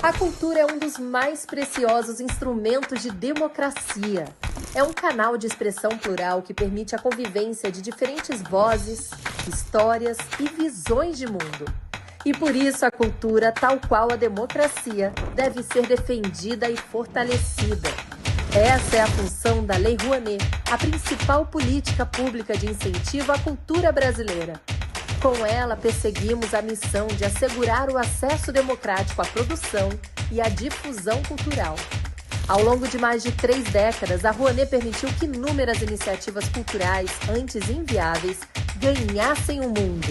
A cultura é um dos mais preciosos instrumentos de democracia. É um canal de expressão plural que permite a convivência de diferentes vozes, histórias e visões de mundo. E por isso a cultura, tal qual a democracia, deve ser defendida e fortalecida. Essa é a função da Lei Rouanet, a principal política pública de incentivo à cultura brasileira. Com ela, perseguimos a missão de assegurar o acesso democrático à produção e à difusão cultural. Ao longo de mais de 3 décadas, a Rouanet permitiu que inúmeras iniciativas culturais, antes inviáveis, ganhassem o mundo.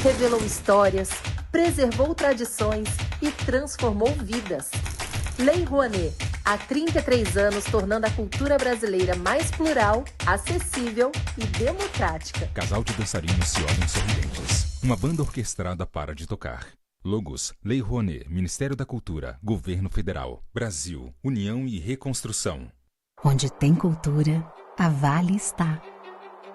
Revelou histórias, preservou tradições e transformou vidas. Lei Rouanet, há 33 anos, tornando a cultura brasileira mais plural, acessível e democrática. Casal de dançarinos se olham sorridentes. Uma banda orquestrada para de tocar. Logos: Lei Rouanet, Ministério da Cultura, Governo Federal, Brasil, União e Reconstrução. Onde tem cultura, a Vale está.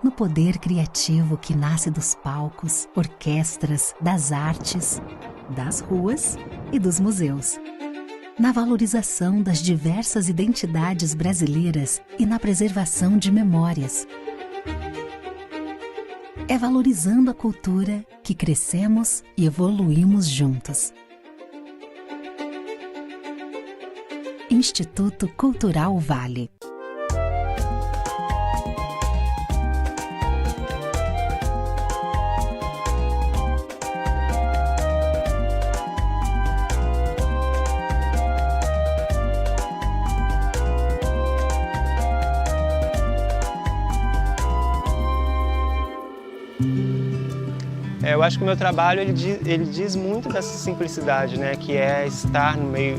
No poder criativo que nasce dos palcos, orquestras, das artes, das ruas e dos museus. Na valorização das diversas identidades brasileiras e na preservação de memórias. É valorizando a cultura que crescemos e evoluímos juntos. Instituto Cultural Vale. Eu acho que o meu trabalho ele diz muito dessa simplicidade, né? Que é estar no meio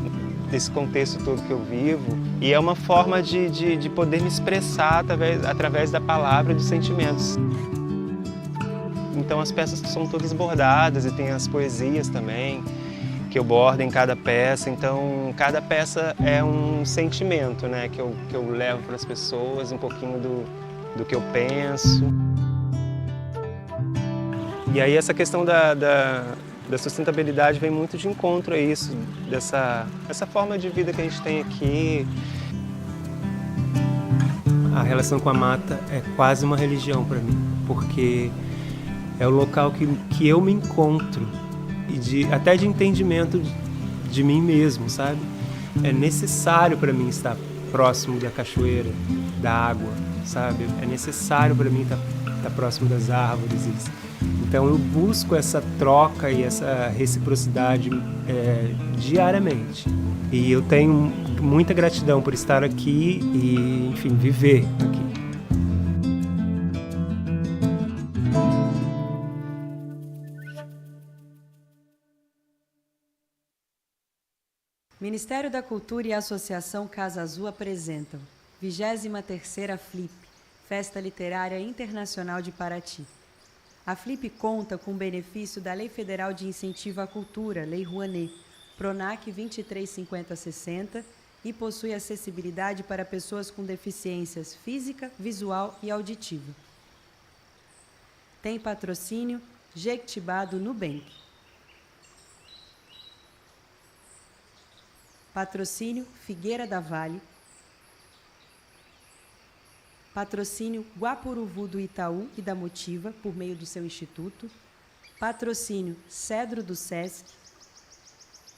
desse contexto todo que eu vivo. E é uma forma de poder me expressar através da palavra e dos sentimentos. Então as peças são todas bordadas e tem as poesias também, que eu bordo em cada peça. Então cada peça é um sentimento, né? Que eu levo para as pessoas, um pouquinho do que eu penso. E aí essa questão da sustentabilidade vem muito de encontro a isso, essa forma de vida que a gente tem aqui. A relação com a mata é quase uma religião para mim, porque é o local que eu me encontro, e até de entendimento de mim mesmo, sabe? É necessário para mim estar próximo da cachoeira, da água, sabe? É necessário para mim estar próximo das árvores. Então eu busco essa troca e essa reciprocidade diariamente. E eu tenho muita gratidão por estar aqui e, enfim, viver aqui. Ministério da Cultura e a Associação Casa Azul apresentam 23ª FLIP, Festa Literária Internacional de Paraty. A FLIP conta com o benefício da Lei Federal de Incentivo à Cultura, Lei Rouanet, PRONAC 235060, e possui acessibilidade para pessoas com deficiências física, visual e auditiva. Tem patrocínio Jequitibá do Nubank. Patrocínio Figueira da Vale. Patrocínio Guapuruvu do Itaú e da Motiva, por meio do seu instituto. Patrocínio Cedro do Sesc,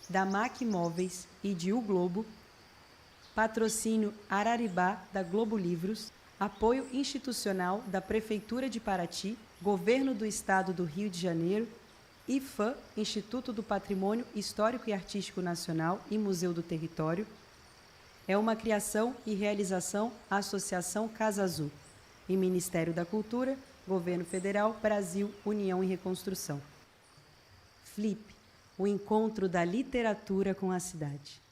da MAC Imóveis e de O Globo. Patrocínio Araribá, da Globo Livros. Apoio institucional da Prefeitura de Paraty, Governo do Estado do Rio de Janeiro, IFAM, Instituto do Patrimônio Histórico e Artístico Nacional e Museu do Território. É uma criação e realização Associação Casa Azul e Ministério da Cultura, Governo Federal, Brasil, União e Reconstrução. FLIP, o encontro da literatura com a cidade.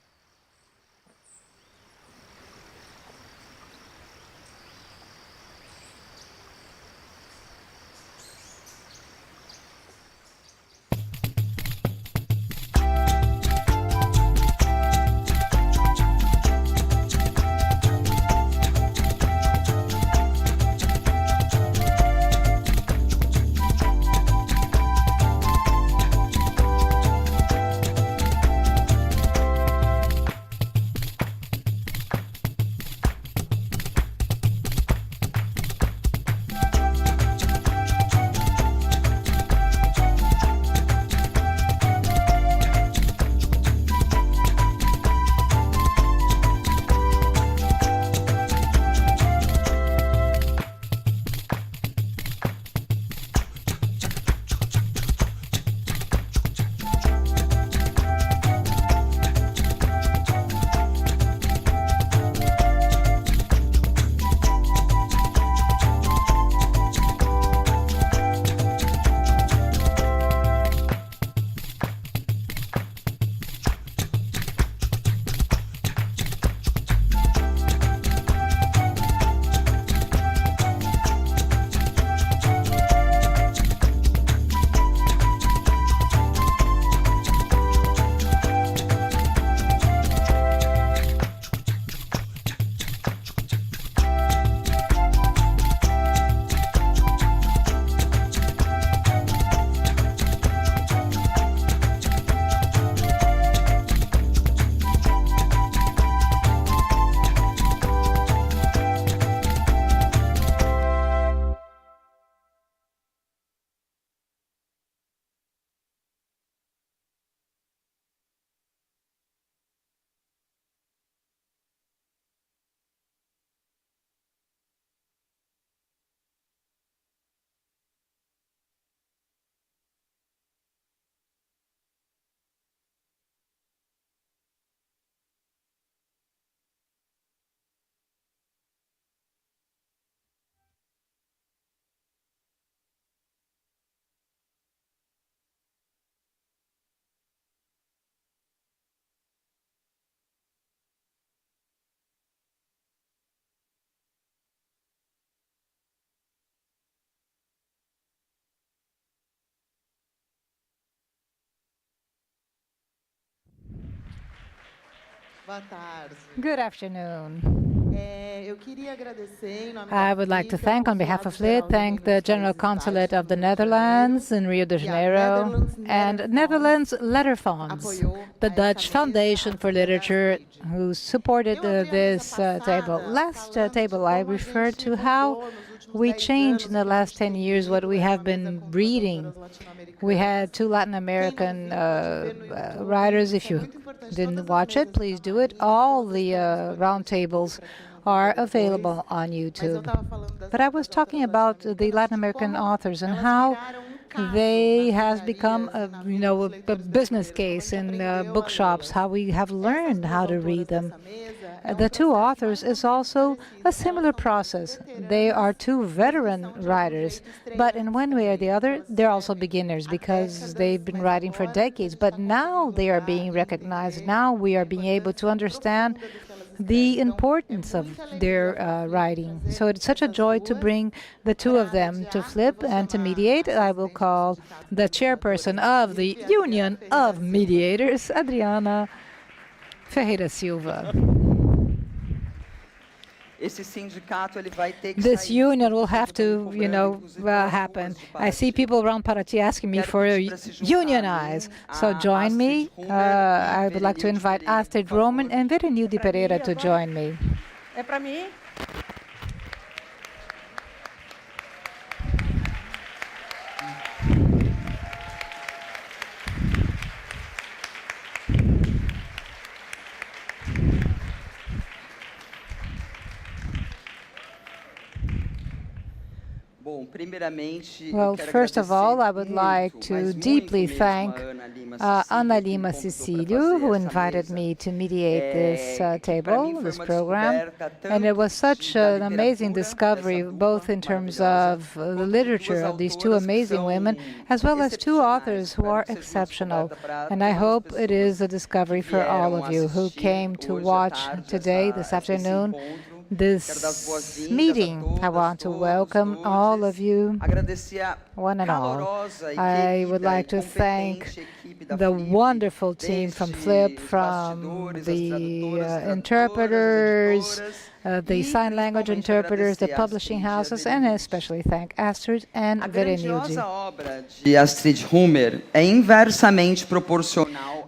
Good afternoon. I would like to thank, on behalf of LIT, thank the General Consulate of the Netherlands in Rio de Janeiro and Netherlands Letterenfonds, the Dutch Foundation for Literature, who supported this table. Last table, I referred to how we changed in the last 10 years what we have been reading. We had 2 Latin American writers. If you didn't watch it, please do it. All the roundtables are available on YouTube. But I was talking about the Latin American authors and how they have become a business case in bookshops, how we have learned how to read them. The 2 authors is also a similar process. They are 2 veteran writers, but in one way or the other, they're also beginners because they've been writing for decades. But now they are being recognized. Now we are being able to understand the importance of their writing. So it's such a joy to bring the 2 of them to flip and to mediate. I will call the chairperson of the Union of Mediators, Adriana Ferreira Silva. This union will have to, happen. I see people around Paraty asking me for unionize. So join me. I would like to invite Astrid, Roemer, and Verenilde Pereira to join me. Well, first of all, I would like to deeply thank Ana Lima Cecílio, who invited me to mediate this table, this program. And it was such an amazing discovery, both in terms of the literature of these 2 amazing women, as well as 2 authors who are exceptional. And I hope it is a discovery for all of you who came to watch today, this afternoon, this meeting. I want to welcome all of you, one and all. I would like to thank the wonderful team from FLIP, from the interpreters, the sign language interpreters, the publishing houses, and especially thank Astrid and Verenilde.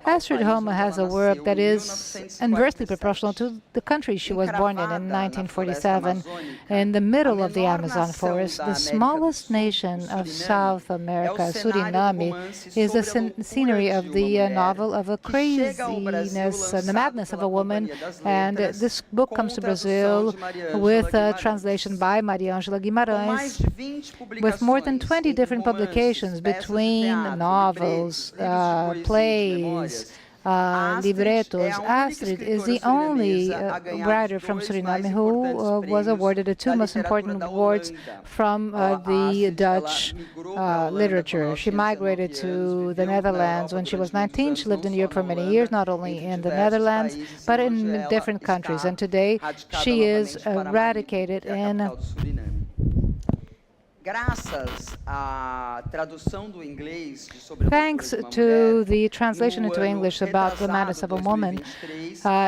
Astrid Roemer has a work that is inversely proportional to the country she was born in 1947, in the middle of the Amazon forest. The smallest nation of South America, Suriname, is the scenery of the novel of a craziness, the madness of a woman. And this book comes to Brazil with a translation by Maria Ângela Guimarães, with more than 20 different publications between novels, plays, librettos. Astrid is the only writer from Suriname who was awarded the 2 most important awards from the Dutch literature. She migrated to the Netherlands when she was 19. She lived in Europe for many years, not only in the Netherlands, but in different countries. And today, she is eradicated in Thanks to the translation into English about the madness of a woman,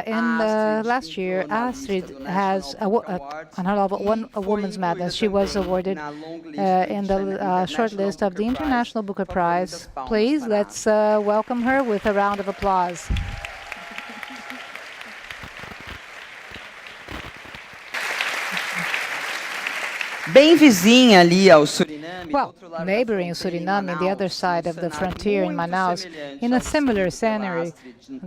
in last year, Astrid has on her novel, A Woman's Madness. She was awarded in the short list of the International Booker Prize. Please, let's welcome her with a round of applause. Bem vizinha ali ao Suriname. Well, neighboring Suriname, on the other side of the frontier in Manaus, in a similar scenery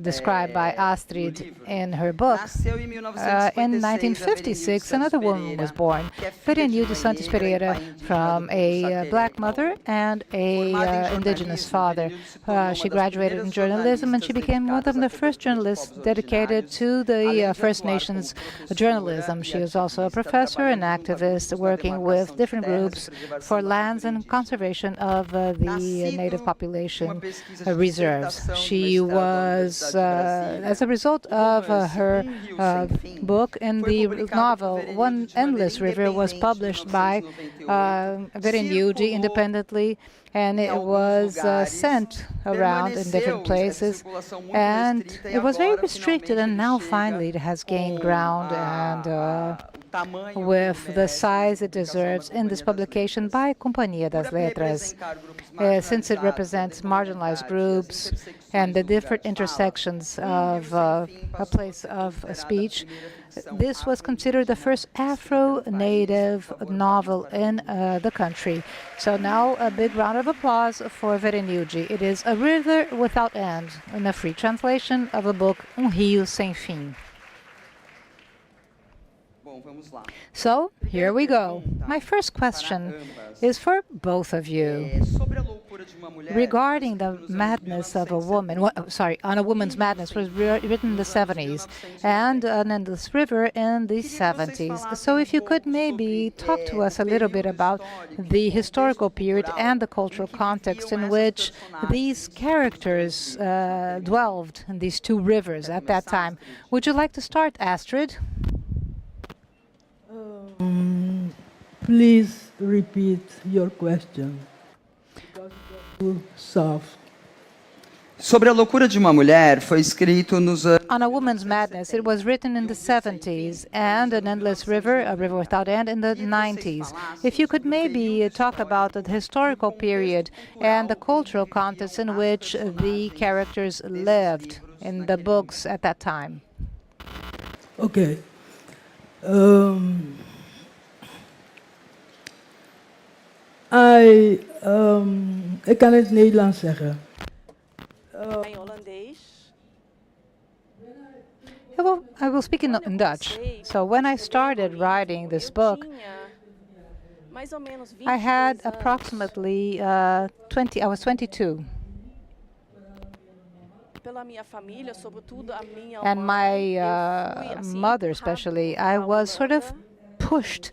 described by Astrid in her book, in 1956, another woman was born, Verenilde Santos Pereira, from a black mother and a indigenous father. She graduated in journalism, and she became one of the first journalists dedicated to the First Nations journalism. She was also a professor and activist working with different groups for land lands and conservation of the native population reserves. She was, as a result of her book, in the novel One Endless River was published by Verenilde independently, and it was sent around in different places, and it was very restricted, and now finally it has gained ground and with the size it deserves in this publication by Companhia das Letras, since it represents marginalized groups and the different intersections of a place of speech. This was considered the first Afro-Native novel in the country. So now a big round of applause for Verenilde. It is A River Without End, in a free translation of the book Rio Sem Fim. So, here we go. My first question is for both of you. Regarding the madness of a woman, On a Woman's Madness was written in the 70s, and An Endless River in the 70s. So if you could maybe talk to us a little bit about the historical period and the cultural context in which these characters dwelled in these two rivers at that time. Would you like to start, Astrid? Please repeat your question. Soft. Sobre a loucura de uma mulher foi escrito nos anos... On a Woman's Madness, it was written in the 70s, and An Endless River, A River Without End, in the 90s. If you could maybe talk about the historical period and the cultural context in which the characters lived in the books at that time. Okay. Ik kan het Nederlands zeggen. I will speak in Dutch. So when I started writing this book, I had approximately I was 22. And my mother especially, I was sort of pushed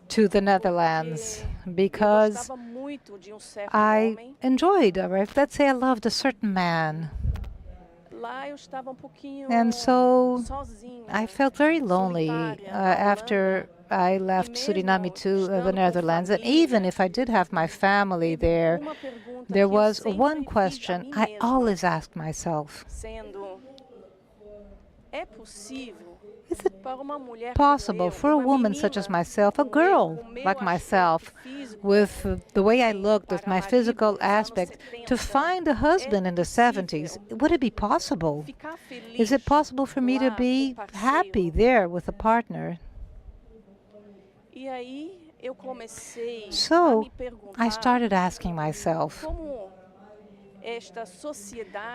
to the Netherlands because I enjoyed, let's say I loved a certain man. And so I felt very lonely after I left Suriname to the Netherlands. And even if I did have my family there, there was one question I always asked myself. Is it possible for a woman such as myself, a girl like myself, with the way I looked, with my physical aspect, to find a husband in the 70s? Would it be possible? Is it possible for me to be happy there with a partner? So I started asking myself,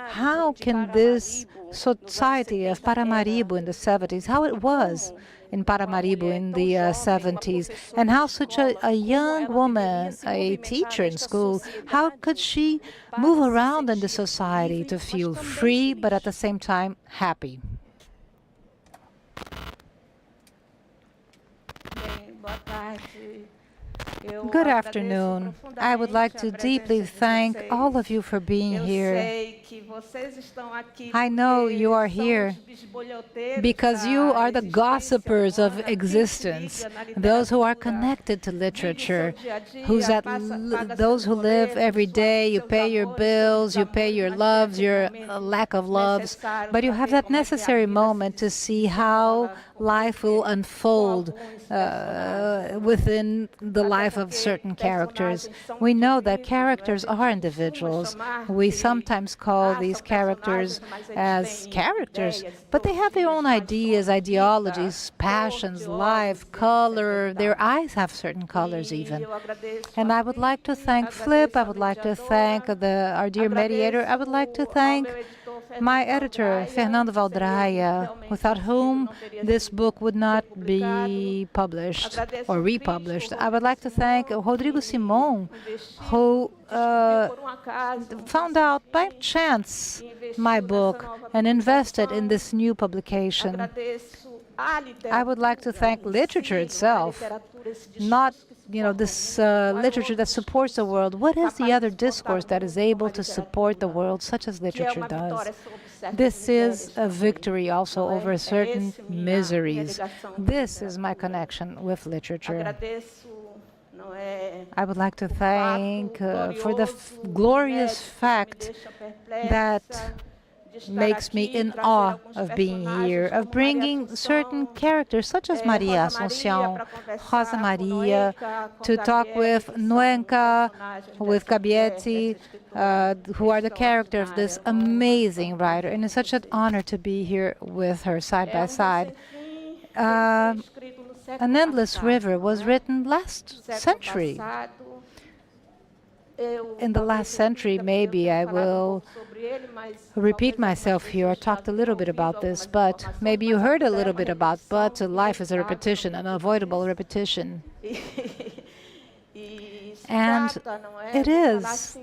how can this society of Paramaribo in the 70s, how it was in Paramaribo in the 70s, and how such a young woman, a teacher in school, how could she move around in the society to feel free, but at the same time happy? Good afternoon. I would like to deeply thank all of you for being here. I know you are here because you are the gossipers of existence, those who are connected to literature, those who live every day. You pay your bills, you pay your loves, your lack of loves, but you have that necessary moment to see how life will unfold within the life of certain characters. We know that characters are individuals. We sometimes call these characters as characters, but they have their own ideas, ideologies, passions, life, color. Their eyes have certain colors even. And I would like to thank Flip. I would like to thank our dear mediator. I would like to thank my editor, Fernando Valdraia, without whom this book would not be published or republished. I would like to thank Rodrigo Simon, who found out by chance my book and invested in this new publication. I would like to thank literature itself, not this literature that supports the world. What is the other discourse that is able to support the world, such as literature does? This is a victory also over certain miseries. This is my connection with literature. I would like to thank for the glorious fact that makes me in awe of being here, of bringing certain characters such as Maria Assunção, Rosa Maria, to talk with Nuenca, with Gabietti, who are the character of this amazing writer. And it's such an honor to be here with her side by side. An Endless River was written last century. In the last century, maybe I will repeat myself here. I talked a little bit about this, but maybe you heard a little bit about, but life is a repetition, an unavoidable repetition. And it is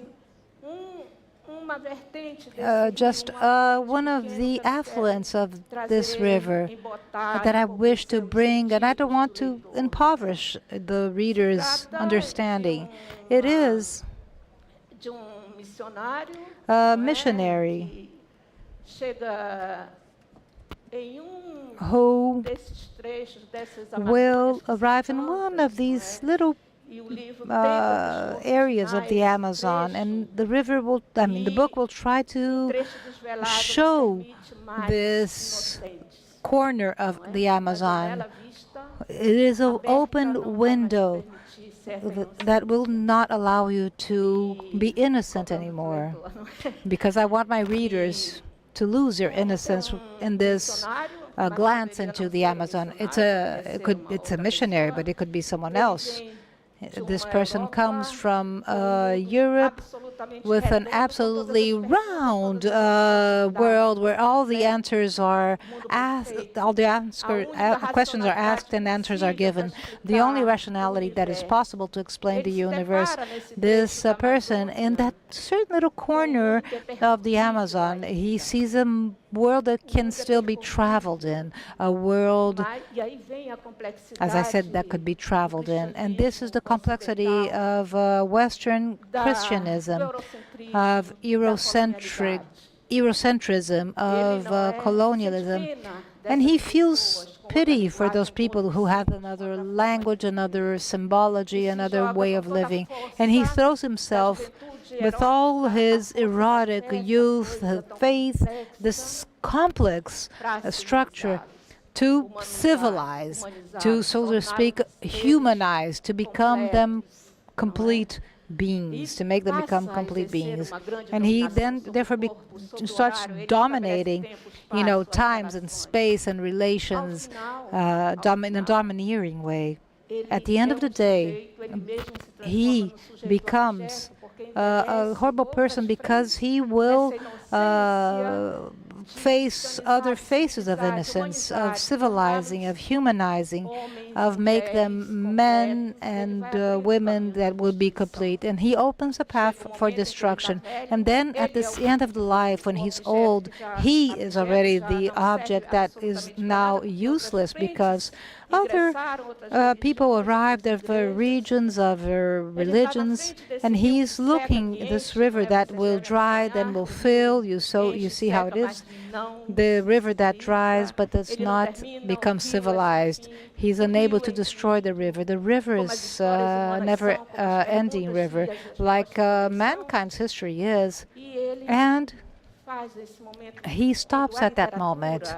just one of the affluents of this river that I wish to bring, and I don't want to impoverish the reader's understanding. It is a missionary who will arrive in one of these little areas of the Amazon, and the river will, the book will try to show this corner of the Amazon. It is an open window that will not allow you to be innocent anymore, because I want my readers to lose their innocence in this glance into the Amazon. It's a missionary, but it could be someone else. This person comes from Europe with an absolutely round world where all the answers are asked, questions are asked and answers are given. The only rationality that is possible to explain the universe, this person in that certain little corner of the Amazon, he sees a world that can still be traveled in, a world, as I said, that could be traveled in. And this is the complexity of Western Christianism, of Eurocentrism, of colonialism. And he feels pity for those people who have another language, another symbology, another way of living. And he throws himself with all his erotic youth, faith, this complex structure, to civilize, to, so to speak, humanize, to become them complete beings, to make them become complete beings. And he then, therefore, starts dominating, times and space and relations in a domineering way. At the end of the day, he becomes a horrible person because he will face other faces of innocence, of civilizing, of humanizing, of make them men and women that will be complete. And he opens a path for destruction. And then at the end of the life, when he's old, he is already the object that is now useless, because other people arrived of regions, of religions, and he's looking this river that will dry, then will fill. You see how it is. The river that dries but does not become civilized. He's unable to destroy the river. The river is a never-ending river, like mankind's history is. And he stops at that moment.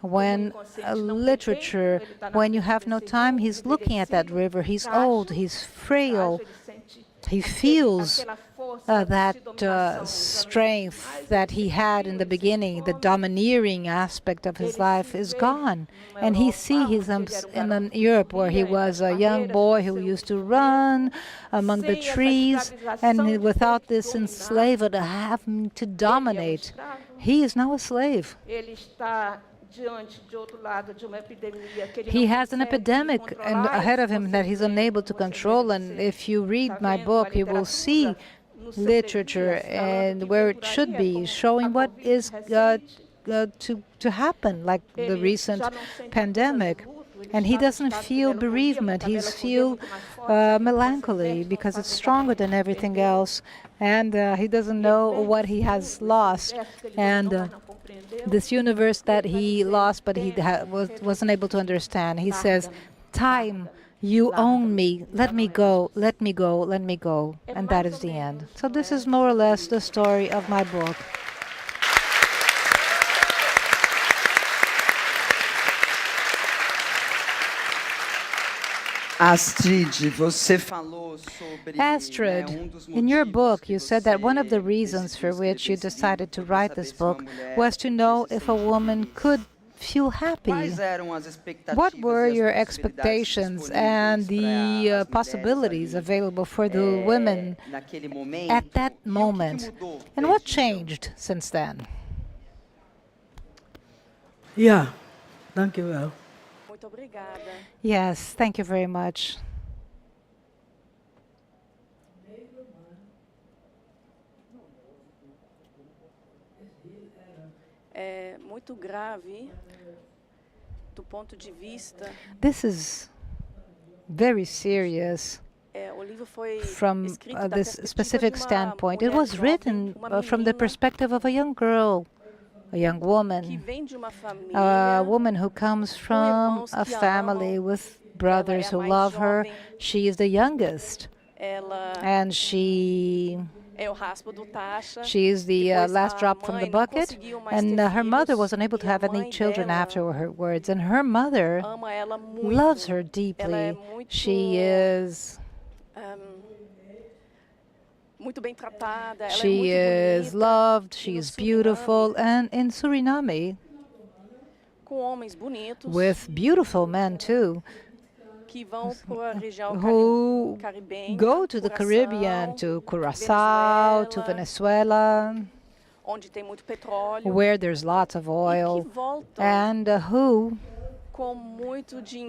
When literature, when you have no time, he's looking at that river. He's old, he's frail. He feels that strength that he had in the beginning, the domineering aspect of his life is gone. And he sees him in Europe, where he was a young boy who used to run among the trees, and without this enslavement, having to dominate, he is now a slave. He has an epidemic ahead of him that he's unable to control, and if you read my book, you will see literature and where it should be, showing what is to happen, like the recent pandemic. And he doesn't feel bereavement, he feels melancholy because it's stronger than everything else. And he doesn't know what he has lost. And this universe that he lost, but he wasn't able to understand. He says, time, you own me, let me go, let me go, let me go. And that is the end. So this is more or less the story of my book. Astrid, você falou sobre, Astrid, in your book, you said that one of the reasons for which you decided to write this book was to know if a woman could feel happy. What were your expectations and the possibilities available for the women at that moment? And what changed since then? Ja, dank je wel. Yes, thank you very much. This is very serious from this specific standpoint. It was written from the perspective of a young girl, a young woman, a woman who comes from a family with brothers who love her. She is the youngest, and she is the last drop from the bucket, and her mother was unable to have any children afterwards, and her mother loves her deeply. She is loved, she is beautiful, and in Suriname, with beautiful men too, who go to the Caribbean, to Curaçao, to Venezuela, where there's lots of oil, and who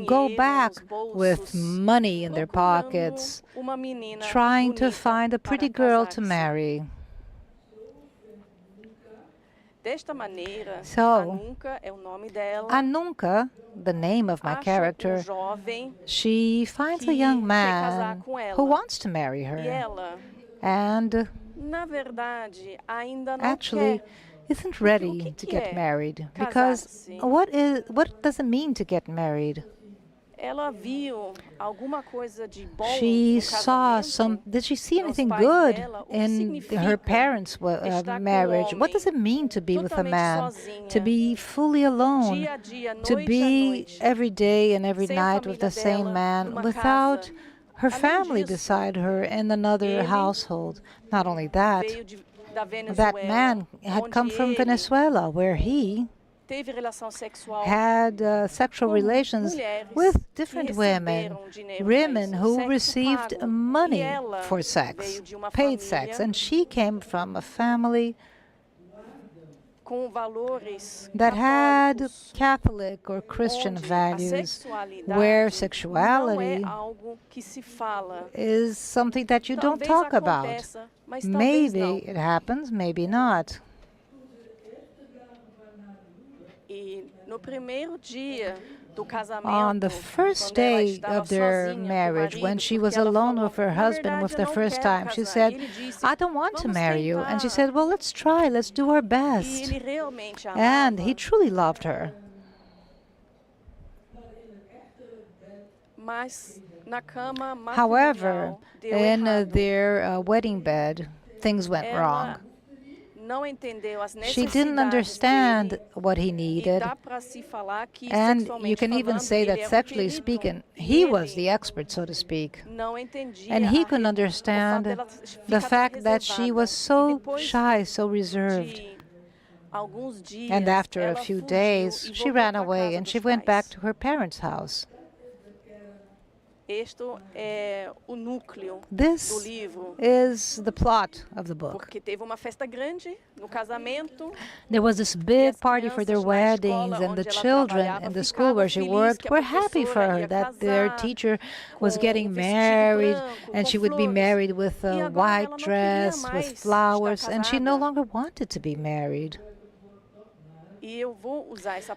go back with money in their pockets, trying to find a pretty girl to marry. So, Anunca, the name of my character, she finds a young man who wants to marry her, and actually isn't ready to get married, because what does it mean to get married? She saw did she see anything good in her parents' marriage? What does it mean to be with a man? To be fully alone? To be every day and every night with the same man without her family beside her in another household? Not only that, that man had come from Venezuela, where he had sexual relations with different women who received money for sex, paid sex, and she came from a family that had Catholic or Christian values, where sexuality is something that you don't talk about. Maybe it happens, maybe not. On the first day of their marriage, when she was alone with her husband for the first time, she said, I don't want to marry you. And she said, well, let's try, let's do our best. And he truly loved her. However, in their wedding bed, things went wrong. She didn't understand what he needed, and you can even say that sexually speaking, he was the expert, so to speak. And he couldn't understand the fact that she was so shy, so reserved. And after a few days, she ran away and she went back to her parents' house. This is the plot of the book. There was this big party for their weddings, and the children in the school where she worked were happy for her that their teacher was getting married, and she would be married with a white dress, with flowers, and she no longer wanted to be married.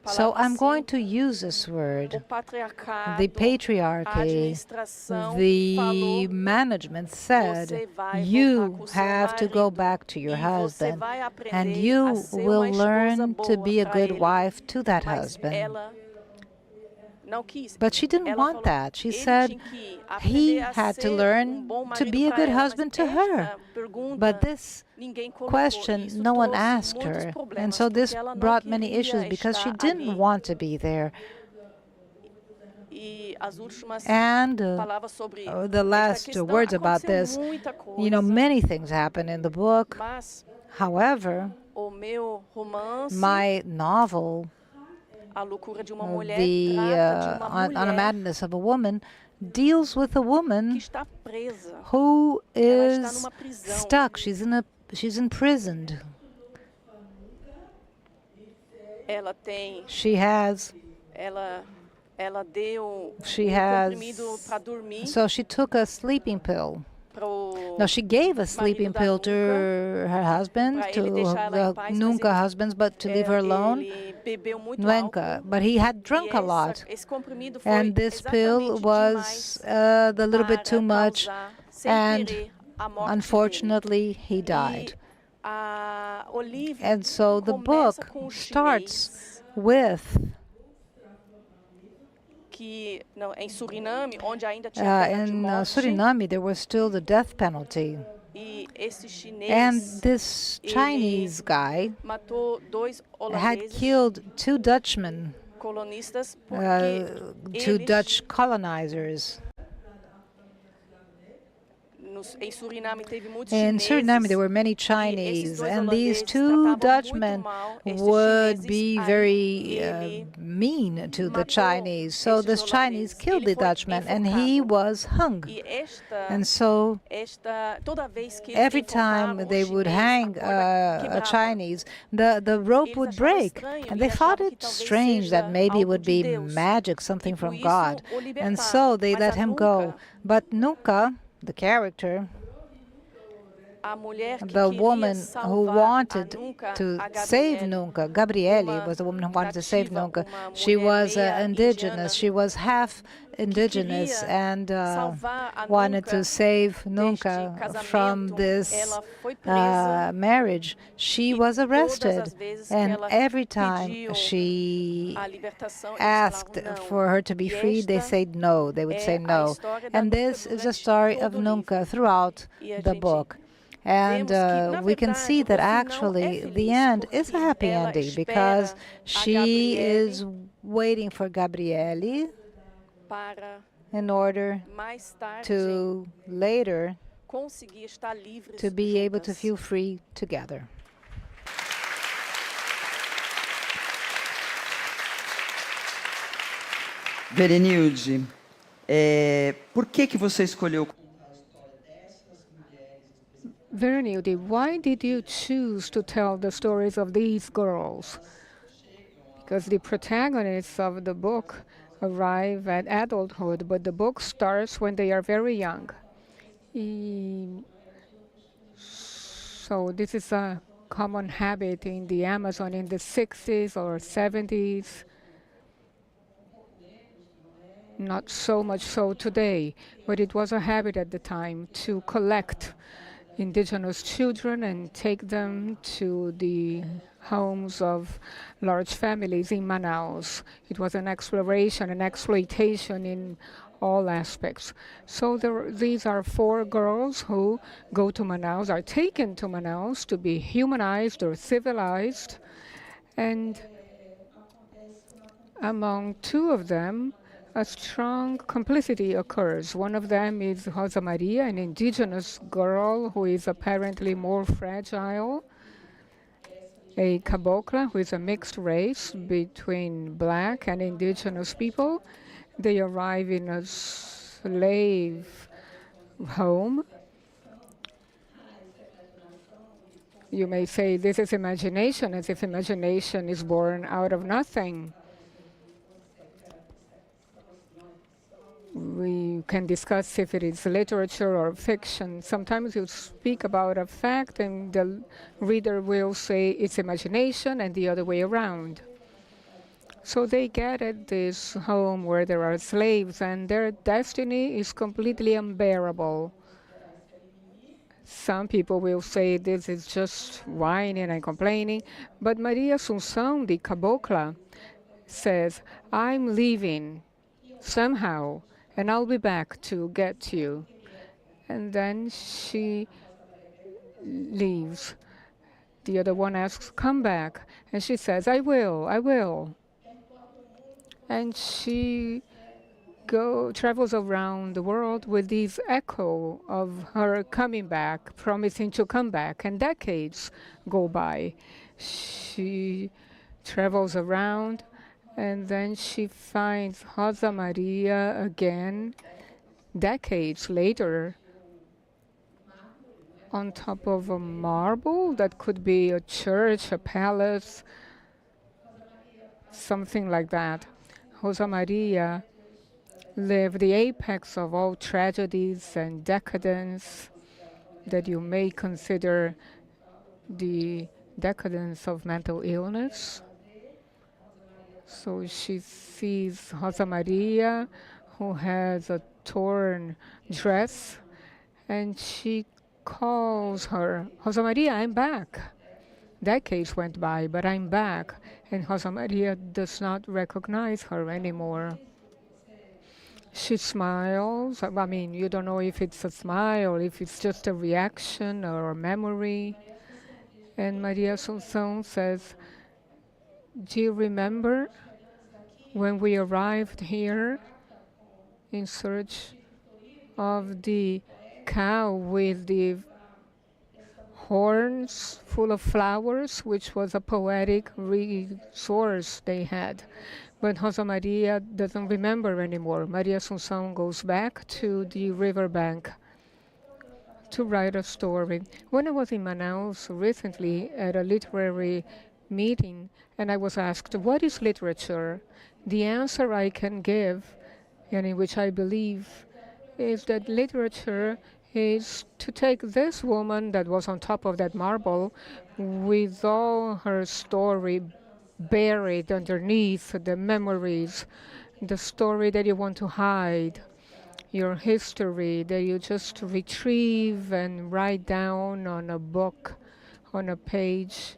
So I'm going to use this word. The patriarchy, the management said, you have to go back to your husband, and you will learn to be a good wife to that husband. But she didn't want that. She said he had to learn to be a good husband to her. But this question, no one asked her. And so this brought many issues because she didn't want to be there. And the last words about this, many things happen in the book. However, my novel, On a Madness of a Woman, deals with a woman who is stuck. She's imprisoned. She has. So she took a sleeping pill. No, she gave a sleeping pill to her husband, to the Nunca husbands, but to leave her alone. Nunca, but he had drunk a lot. And this pill was a little bit too much, and unfortunately, he died. And so the book starts with in Suriname, there was still the death penalty. And this Chinese guy had killed 2 Dutchmen, 2 Dutch colonizers. In Suriname, there were many Chinese, and these 2 Dutchmen would be very mean to the Chinese. So this Chinese killed the Dutchman, and he was hung. And so every time they would hang a Chinese, the rope would break. And they thought it strange that maybe it would be magic, something from God. And so they let him go. But Nunca, the character, the woman who wanted to save Nunca, Gabriele was the woman who wanted to save Nunca. She was indigenous. She was half indigenous and wanted to save Nunca from this marriage. She was arrested, and every time she asked for her to be freed, they said no. They would say no. And this is a story of Nunca throughout the book. And we can see that actually the end is a happy ending because she is waiting for Gabriele in order to later to be able to feel free together. Verenilde, por que você escolheu? Verenilde, why did you choose to tell the stories of these girls? Because the protagonists of the book arrive at adulthood, but the book starts when they are very young. So this is a common habit in the Amazon in the 60s or 70s. Not so much so today, but it was a habit at the time to collect indigenous children and take them to the homes of large families in Manaus. It was an exploration, an exploitation in all aspects. So these are 4 girls who go to Manaus, are taken to Manaus to be humanized or civilized. And among 2 of them, a strong complicity occurs. One of them is Rosa Maria, an indigenous girl who is apparently more fragile, a cabocla who is a mixed race between black and indigenous people. They arrive in a slave home. You may say this is imagination, as if imagination is born out of nothing. We can discuss if it is literature or fiction. Sometimes you speak about a fact and the reader will say it's imagination and the other way around. So they get at this home where there are slaves and their destiny is completely unbearable. Some people will say this is just whining and complaining, but Maria Assunção, the cabocla, says, I'm leaving somehow, and I'll be back to get you. And then she leaves. The other one asks, come back. And she says, I will, I will. And she travels around the world with this echo of her coming back, promising to come back, and decades go by. She travels around, and then she finds Rosa Maria again, decades later, on top of a marble that could be a church, a palace, something like that. Rosa Maria lived the apex of all tragedies and decadence that you may consider the decadence of mental illness. So she sees Rosa Maria, who has a torn dress, and she calls her, Rosa Maria, I'm back. Decades went by, but I'm back. And Rosa Maria does not recognize her anymore. She smiles. I mean, you don't know if it's a smile, if it's just a reaction or a memory. And Maria Assunção says, do you remember when we arrived here in search of the cow with the horns full of flowers, which was a poetic resource they had? But Rosa Maria doesn't remember anymore. Maria Assunção goes back to the riverbank to write a story. When I was in Manaus recently at a literary meeting, and I was asked, what is literature? The answer I can give, and in which I believe, is that literature is to take this woman that was on top of that marble with all her story buried underneath the memories, the story that you want to hide, your history that you just retrieve and write down on a book, on a page.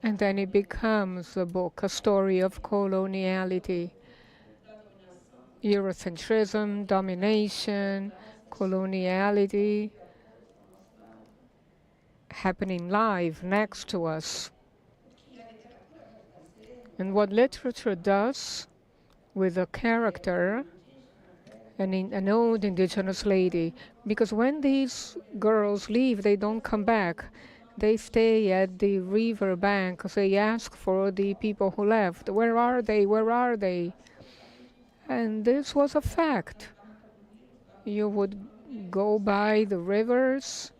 And then it becomes a book, a story of coloniality, Eurocentrism, domination, coloniality, happening live next to us. And what literature does with a character, an old indigenous lady, because when these girls leave, they don't come back. They stay at the river bank. They ask for the people who left. Where are they? Where are they? And this was a fact. You would go by the rivers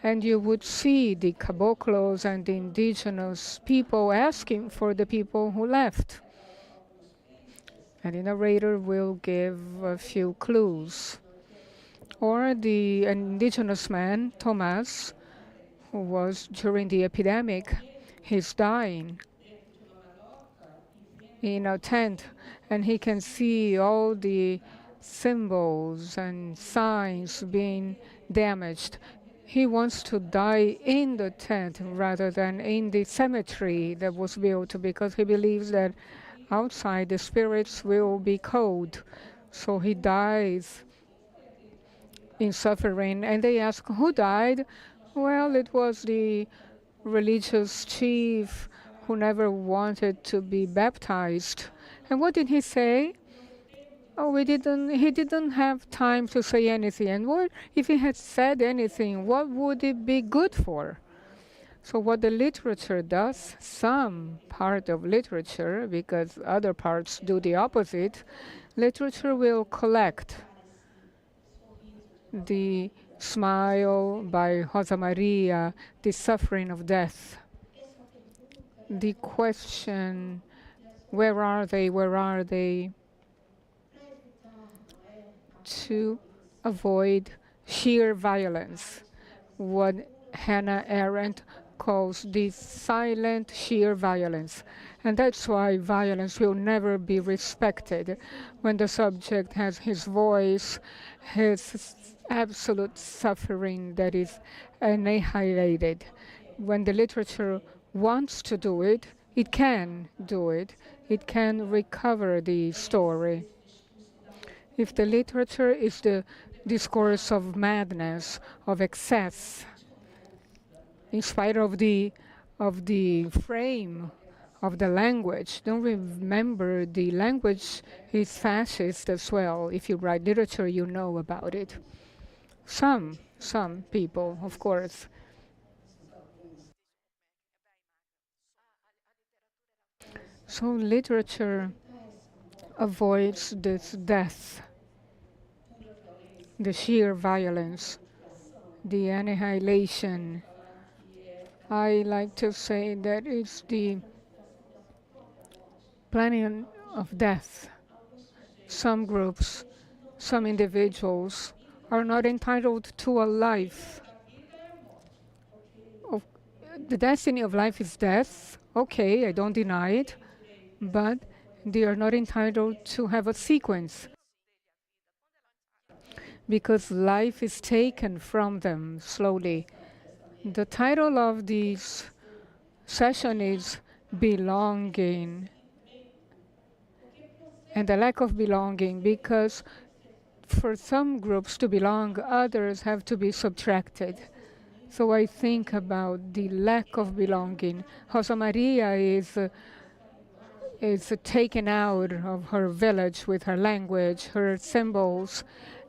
and you would see the caboclos and the indigenous people asking for the people who left. And the narrator will give a few clues. Or the indigenous man, Thomas, who was during the epidemic, he's dying in a tent, and he can see all the symbols and signs being damaged. He wants to die in the tent rather than in the cemetery that was built, because he believes that outside the spirits will be cold. So he dies in suffering. And they ask, who died? Well, it was the religious chief who never wanted to be baptized. And what did he say? Oh, he didn't have time to say anything. And what if he had said anything, what would it be good for? So what the literature does, some part of literature, because other parts do the opposite, literature will collect the smile by Rosa Maria, the suffering of death, the question, where are they, where are they? to avoid sheer violence, what Hannah Arendt calls the silent sheer violence. And that's why violence will never be respected when the subject has his voice, his absolute suffering that is annihilated. When the literature wants to do it, it can do it. It can recover the story. If the literature is the discourse of madness, of excess, in spite of the frame of the language, don't remember the language is fascist as well. If you write literature, you know about it. Some people, of course. So literature avoids this death, the sheer violence, the annihilation. I like to say that it's the planning of death. Some groups, some individuals are not entitled to a life. The destiny of life is death. Okay, I don't deny it, but they are not entitled to have a sequence, because life is taken from them slowly. The title of this session is Belonging, and the lack of belonging, because for some groups to belong, others have to be subtracted. So I think about the lack of belonging. Rosa Maria is taken out of her village with her language, her symbols,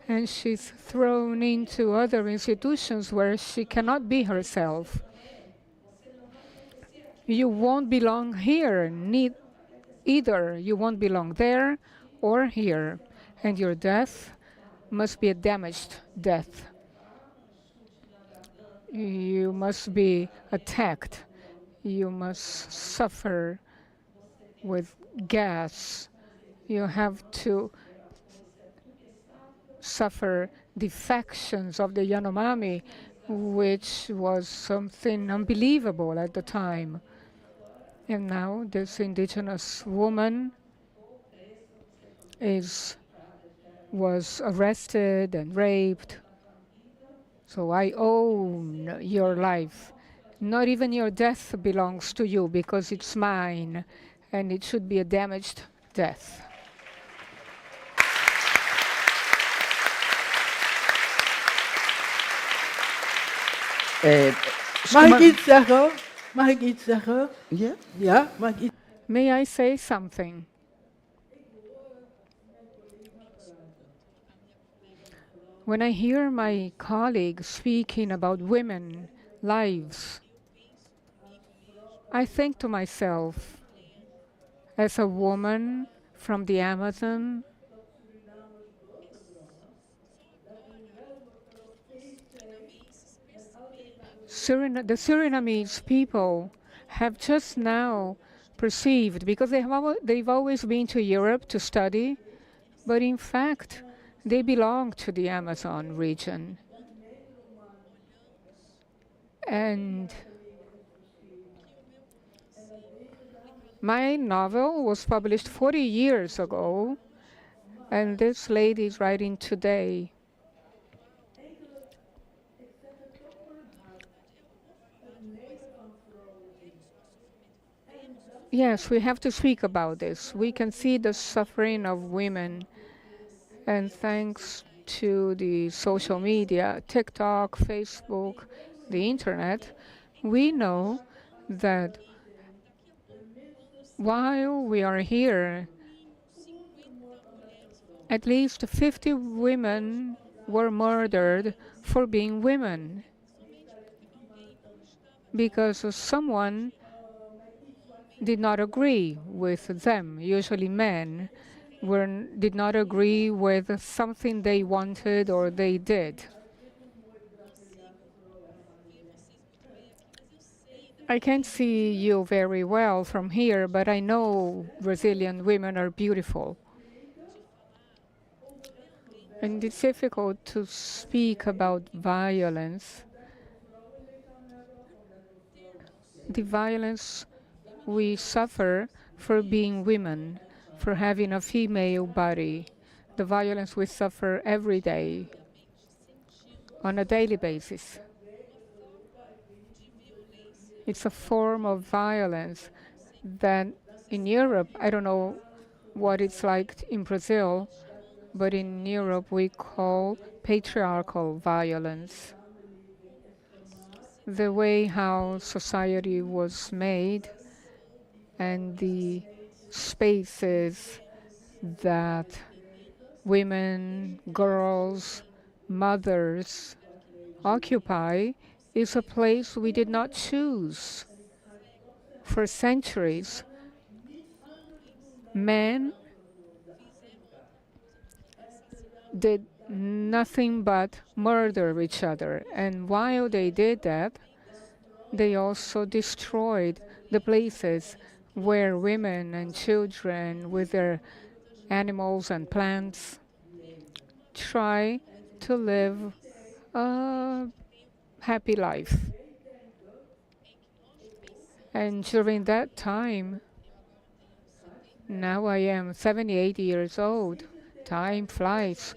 and she's thrown into other institutions where she cannot be herself. You won't belong here, either. You won't belong there or here. And your death must be a damaged death. You must be attacked. You must suffer with gas. You have to suffer the factions of the Yanomami, which was something unbelievable at the time. And now this indigenous woman was arrested and raped. So I own your life. Not even your death belongs to you, because it's mine, and it should be a damaged death. Mag ik iets zeggen? Mag ik iets zeggen? Ja? Ja, mag ik iets? May I say something? When I hear my colleagues speaking about women, lives, I think to myself, as a woman from the Amazon, the Surinamese people have just now perceived, because they've always been to Europe to study, but in fact, they belong to the Amazon region. And my novel was published 40 years ago, and this lady is writing today. Yes, we have to speak about this. We can see the suffering of women, and thanks to the social media, TikTok, Facebook, the internet, we know that while we are here, at least 50 women were murdered for being women, because someone did not agree with them. Usually men did not agree with something they wanted or they did. I can't see you very well from here, but I know Brazilian women are beautiful. And it's difficult to speak about violence. The violence we suffer for being women, for having a female body, the violence we suffer every day, on a daily basis. It's a form of violence that in Europe, I don't know what it's like in Brazil, but in Europe we call patriarchal violence. The way how society was made and the spaces that women, girls, mothers occupy is a place we did not choose. For centuries, men did nothing but murder each other. And while they did that, they also destroyed the places where women and children with their animals and plants try to live a happy life. And during that time, now I am 78 years old, time flies,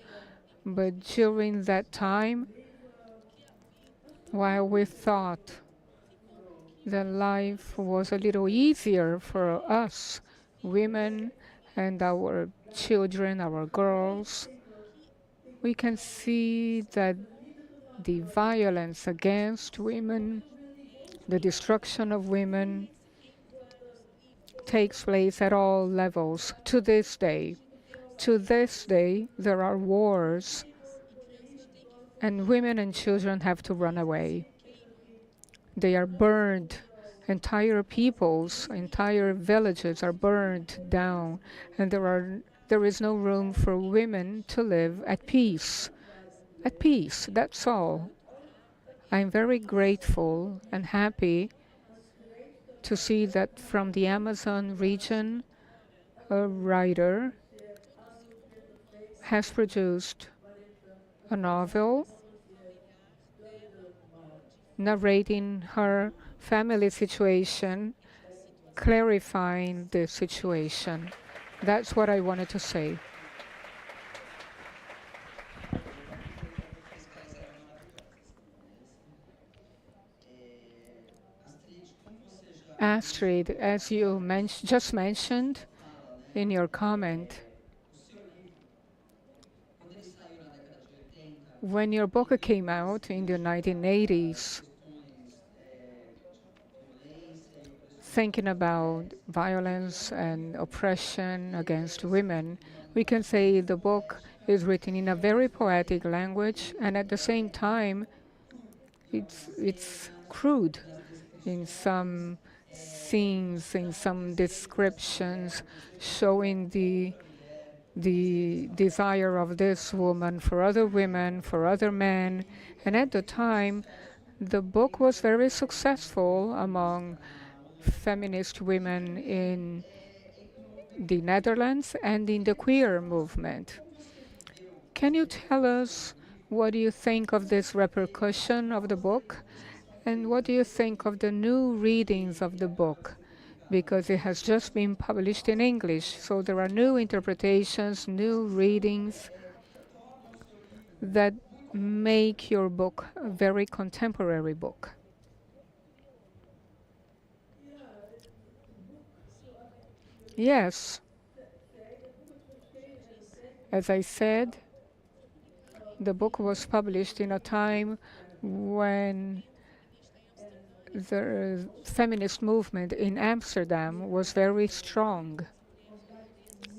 but during that time, while we thought that life was a little easier for us, women and our children, our girls, we can see that the violence against women, the destruction of women, takes place at all levels to this day. To this day, there are wars, and women and children have to run away. They are burned. Entire peoples, entire villages are burned down, and there is no room for women to live at peace. At peace, that's all. I'm very grateful and happy to see that from the Amazon region, a writer has produced a novel narrating her family situation, clarifying the situation. That's what I wanted to say. Astrid, as you just mentioned in your comment, when your book came out in the 1980s, thinking about violence and oppression against women, we can say the book is written in a very poetic language, and at the same time, it's crude in some scenes, in some descriptions, showing the desire of this woman for other women, for other men. And at the time, the book was very successful among feminist women in the Netherlands and in the queer movement. Can you tell us what do you think of this repercussion of the book? And what do you think of the new readings of the book? Because it has just been published in English, so there are new interpretations, new readings that make your book a very contemporary book. Yes. As I said, the book was published in a time when the feminist movement in Amsterdam was very strong.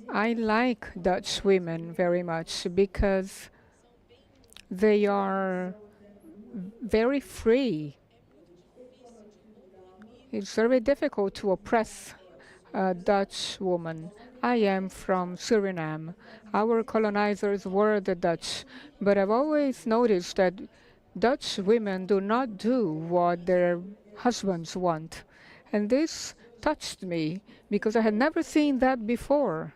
I like Dutch women very much because they are very free. It's very difficult to oppress a Dutch woman. I am from Suriname. Our colonizers were the Dutch, but I've always noticed that Dutch women do not do what their husbands want. And this touched me because I had never seen that before.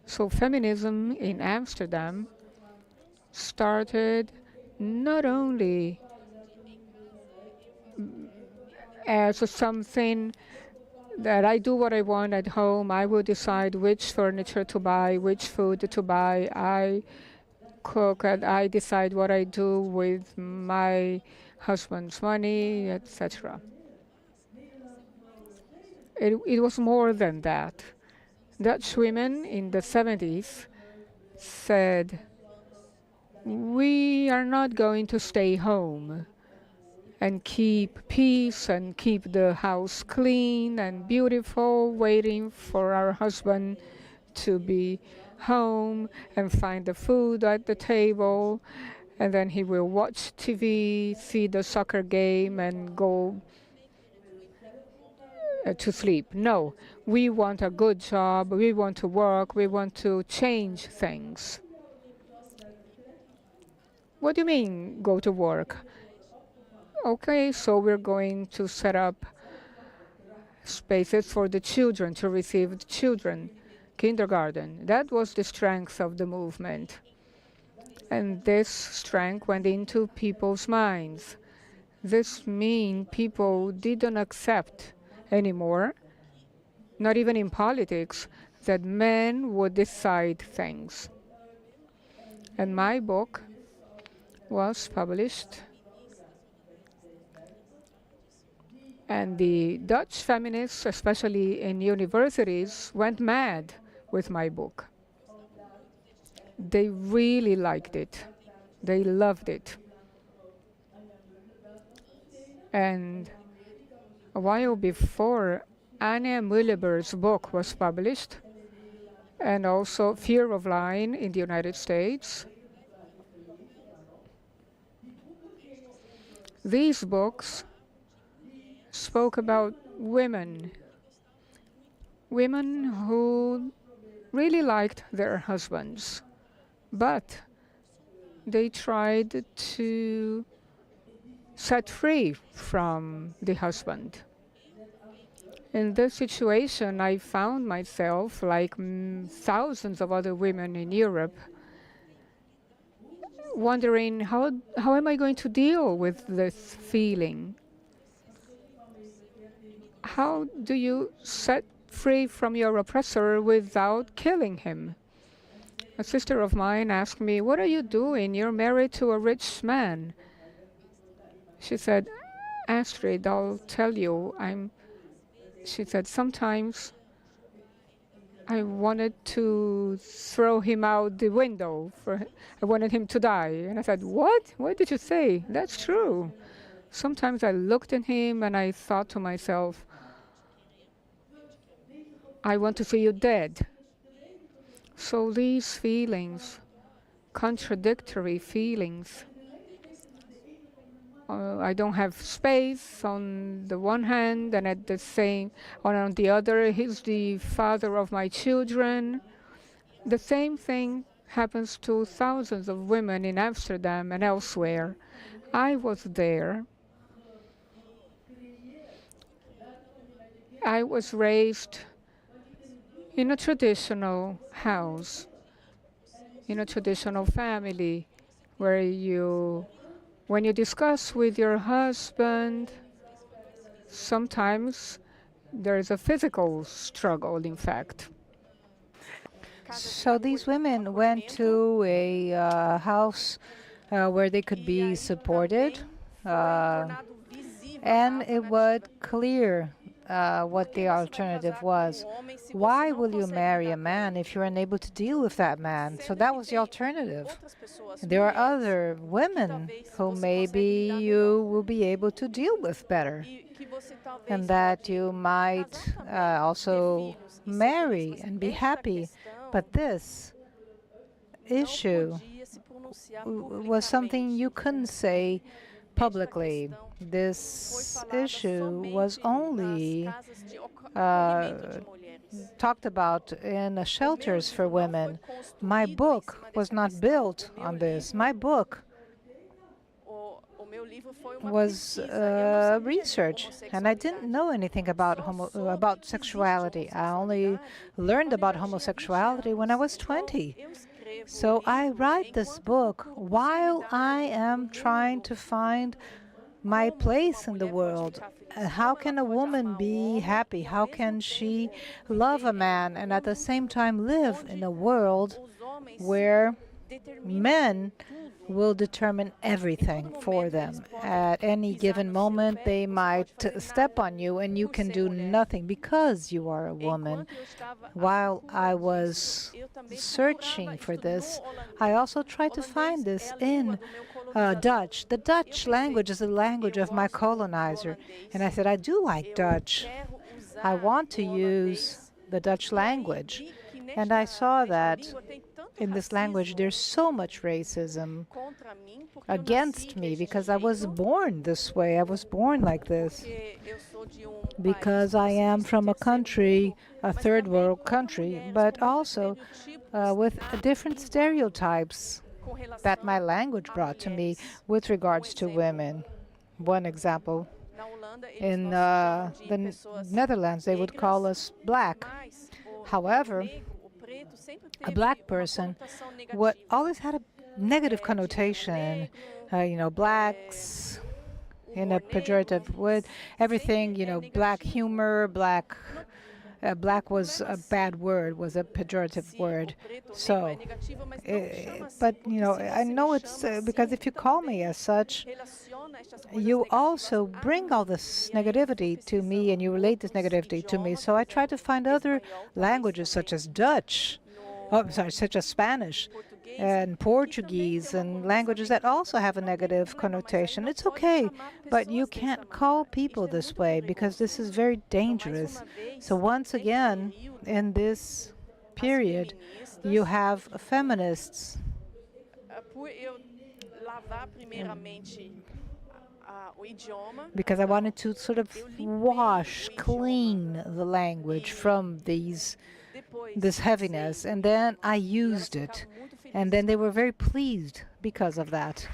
So feminism in Amsterdam started not only as something that I do what I want at home. I will decide which furniture to buy, which food to buy. I cook and I decide what I do with my husband's money, etc. It was more than that. Dutch women in the 70s said, we are not going to stay home and keep peace and keep the house clean and beautiful, waiting for our husband to be home and find the food at the table, and then he will watch TV, see the soccer game, and go to sleep. No, we want a good job, we want to work, we want to change things. What do you mean, go to work? Okay, so we're going to set up spaces for the children, to receive the children, kindergarten. That was the strength of the movement. And this strength went into people's minds. This means people didn't accept anymore, not even in politics, that men would decide things. And my book was published, and the Dutch feminists, especially in universities, went mad with my book. They really liked it. They loved it. And a while before, Anne Mulleber's book was published, and also Fear of Lying in the United States. These books spoke about women who really liked their husbands, but they tried to set free from the husband. In this situation, I found myself, like thousands of other women in Europe, wondering how am I going to deal with this feeling? How do you set free from your oppressor without killing him? A sister of mine asked me, what are you doing? You're married to a rich man. She said, Astrid, I'll tell you, she said, sometimes I wanted to throw him out the window. I wanted him to die. And I said, what? What did you say? That's true. Sometimes I looked at him and I thought to myself, I want to see you dead. So these feelings, contradictory feelings, I don't have space on the one hand, and on the other, he's the father of my children. The same thing happens to thousands of women in Amsterdam and elsewhere. I was there. I was raised in a traditional house, in a traditional family, where when you discuss with your husband, sometimes there is a physical struggle, in fact. So these women went to a house where they could be supported, and it was clear what the alternative was. Why will you marry a man if you're unable to deal with that man? So that was the alternative. There are other women who maybe you will be able to deal with better, and that you might also marry and be happy. But this issue was something you couldn't say publicly. This issue was only talked about in shelters for women. My book was not built on this. My book was research, and I didn't know anything about sexuality. I only learned about homosexuality when I was 20. So I write this book while I am trying to find my place in the world. How can a woman be happy? How can she love a man and at the same time live in a world where men will determine everything for them? At any given moment, they might step on you and you can do nothing because you are a woman. While I was searching for this, I also tried to find this in Dutch. The Dutch language is the language of my colonizer. And I said, I do like Dutch. I want to use the Dutch language. And I saw that in this language there's so much racism against me because I was born this way. I was born like this. Because I am from a country, a third world country, but also with different stereotypes that my language brought to me with regards to women. One example, in the Netherlands, they would call us black. However, a black person always had a negative connotation. Blacks in a pejorative word, everything, black humor, black was a bad word, was a pejorative word. So, but I know it's because if you call me as such, you also bring all this negativity to me and you relate this negativity to me. So I try to find other languages such as Dutch, such as Spanish and Portuguese and languages that also have a negative connotation. It's okay, but you can't call people this way because this is very dangerous. So once again, in this period, you have feminists because I wanted to sort of clean the language from this heaviness, and then I used it, and then they were very pleased because of that.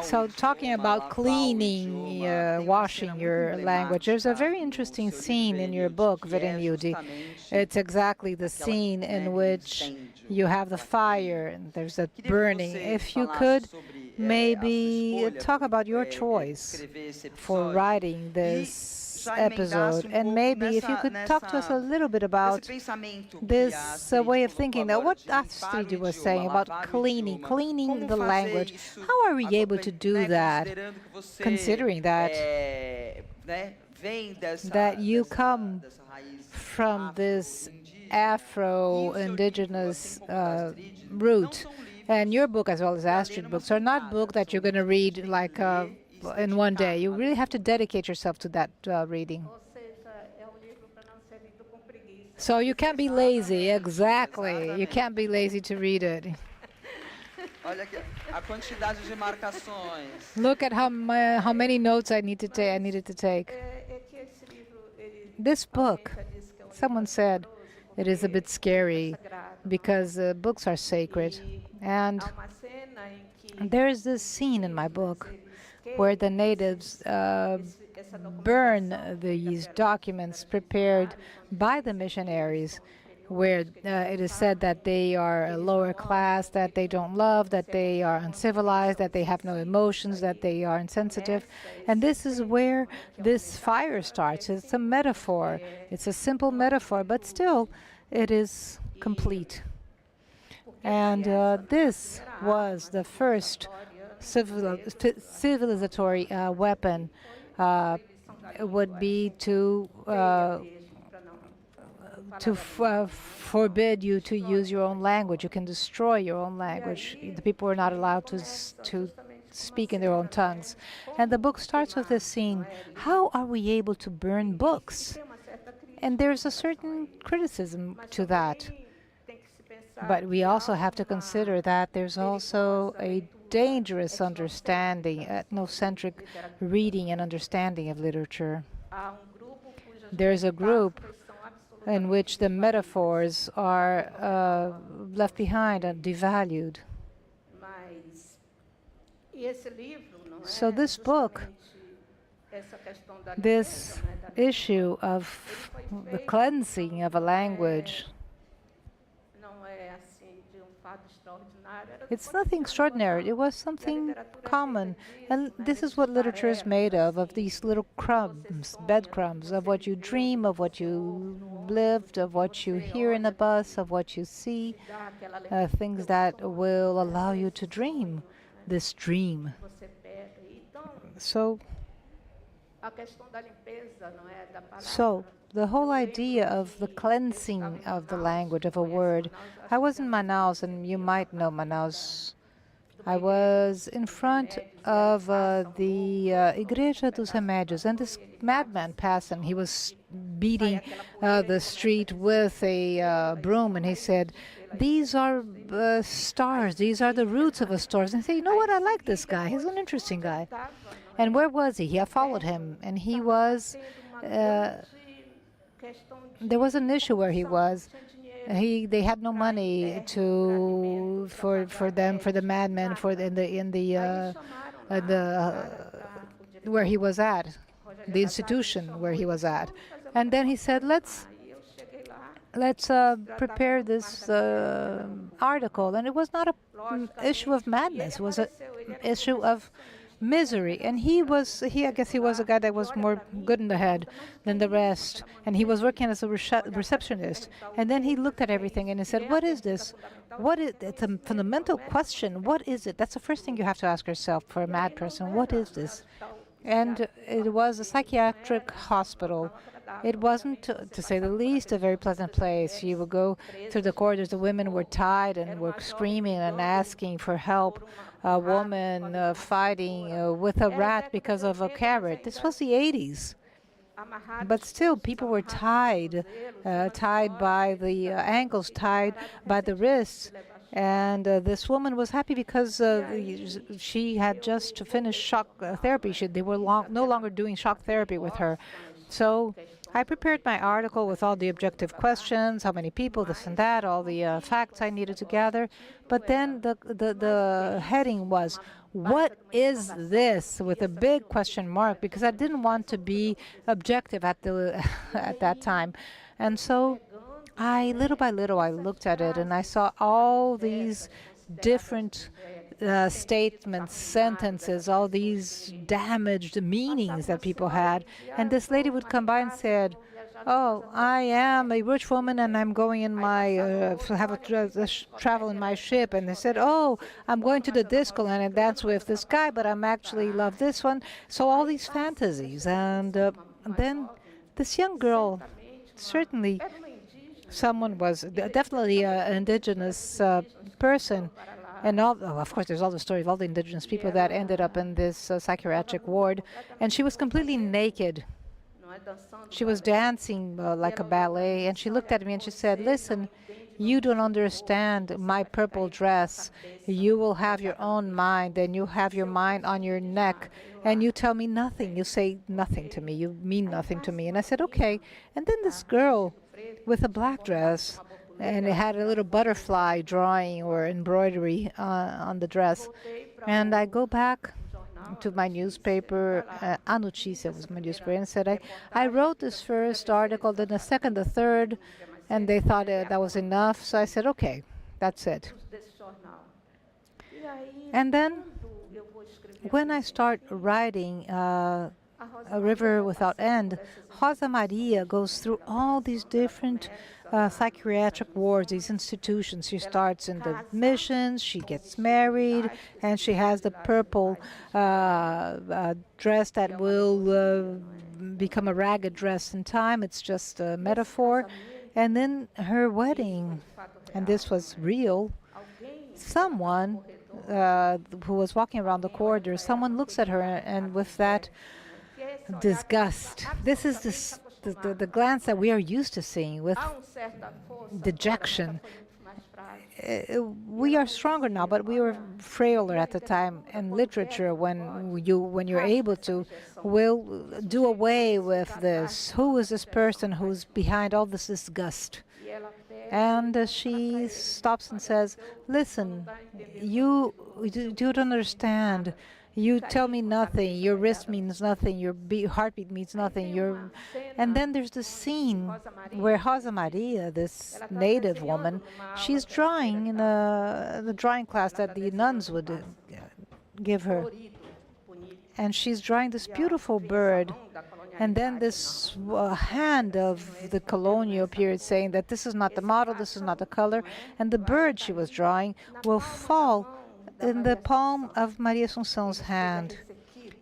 So talking about cleaning, washing your language, there's a very interesting scene in your book, Verenilde. It's exactly the scene in which you have the fire and there's that burning. If you could maybe talk about your choice for writing this episode, and maybe if you could talk to us a little bit about this way of thinking, that what Astrid was saying about cleaning the language. How are we able to do that, considering that you come from this Afro-indigenous root, and your book as well as Astrid books are not books that you're going to read like in one day. You really have to dedicate yourself to that reading. So you can't be lazy, exactly. You can't be lazy to read it. Look at how many notes I needed to take. This book, someone said, it is a bit scary because books are sacred. And there is this scene in my book where the natives burn these documents prepared by the missionaries, where it is said that they are a lower class, that they don't love, that they are uncivilized, that they have no emotions, that they are insensitive. And this is where this fire starts. It's a metaphor. It's a simple metaphor, but still it is complete. And this was the first civilizatory weapon. Would be to forbid you to use your own language. You can destroy your own language. The people are not allowed to speak in their own tongues. And the book starts with this scene. How are we able to burn books? And there's a certain criticism to that. But we also have to consider that there's also a dangerous understanding, ethnocentric reading and understanding of literature. There's a group in which the metaphors are left behind and devalued. So this book this issue of the cleansing of a language, it's nothing extraordinary. It was something common. And this is what literature is made of these little crumbs, breadcrumbs, of what you dream, of what you lived, of what you hear in a bus, of what you see, things that will allow you to dream this dream. So the whole idea of the cleansing of the language, of a word. I was in Manaus, and you might know Manaus. I was in front of the Igreja dos Remédios, and this madman passed, and he was beating the street with a broom, and he said, "These are stars, these are the roots of a star." And I said, "You know what, I like this guy, he's an interesting guy." And where was he? I followed him, and he was, there was an issue where he was. They had no money for the madman, where he was at, the institution where he was at. And then he said, let's prepare this article. And it was not an issue of madness, it was an issue of misery. And I guess he was a guy that was more good in the head than the rest, and he was working as a receptionist. And then he looked at everything and he said, "What is this? It's a fundamental question. What is it?" That's the first thing you have to ask yourself for a mad person. What is this? And it was a psychiatric hospital. It wasn't, to say the least, a very pleasant place. You would go through the corridors, the women were tied and were screaming and asking for help. A woman fighting with a rat because of a carrot. This was the 80s. But still, people were tied by the ankles, tied by the wrists. And this woman was happy because she had just finished shock therapy. They were no longer doing shock therapy with her. So I prepared my article with all the objective questions, how many people, this and that, all the facts I needed to gather. But then the heading was, "What is this?" with a big question mark, because I didn't want to be objective at that time. And so little by little, I looked at it and I saw all these different statements, sentences, all these damaged meanings that people had. And this lady would come by and said, "Oh, I am a rich woman and I'm going in my, travel in my ship." And they said, "Oh, I'm going to the disco and I dance with this guy, but I'm actually love this one." So all these fantasies. And then this young girl, certainly someone was definitely an indigenous person. And of course, there's all the story of all the indigenous people that ended up in this psychiatric ward. And she was completely naked. She was dancing like a ballet. And she looked at me and she said, "Listen, you don't understand my purple dress. You will have your own mind, and you have your mind on your neck. And you tell me nothing. You say nothing to me. You mean nothing to me." And I said, "Okay." And then this girl with a black dress, and it had a little butterfly drawing or embroidery on the dress. And I go back to my newspaper, A Notícia was my newspaper, and said, I wrote this first article, then the second, the third, and they thought that was enough. So I said, okay, that's it. And then when I start writing A River Without End, Rosa Maria goes through all these different psychiatric wards, these institutions. She starts in the missions, she gets married, and she has the purple dress that will become a ragged dress in time. It's just a metaphor. And then her wedding, and this was real, someone who was walking around the corridor, someone looks at her and with that disgust. This is the glance that we are used to seeing with dejection. We are stronger now, but we were frailer at the time. And literature, when you're able to, will do away with this. Who is this person who's behind all this disgust? And she stops and says, "Listen, you don't understand. You tell me nothing. Your wrist means nothing. Your heartbeat means nothing. And then there's the scene where Rosa Maria, this native woman, she's drawing in the drawing class that the nuns would give her. And she's drawing this beautiful bird. And then this hand of the colonial period saying that this is not the model, this is not the color. And the bird she was drawing will fall in the palm of Maria Assunção's hand.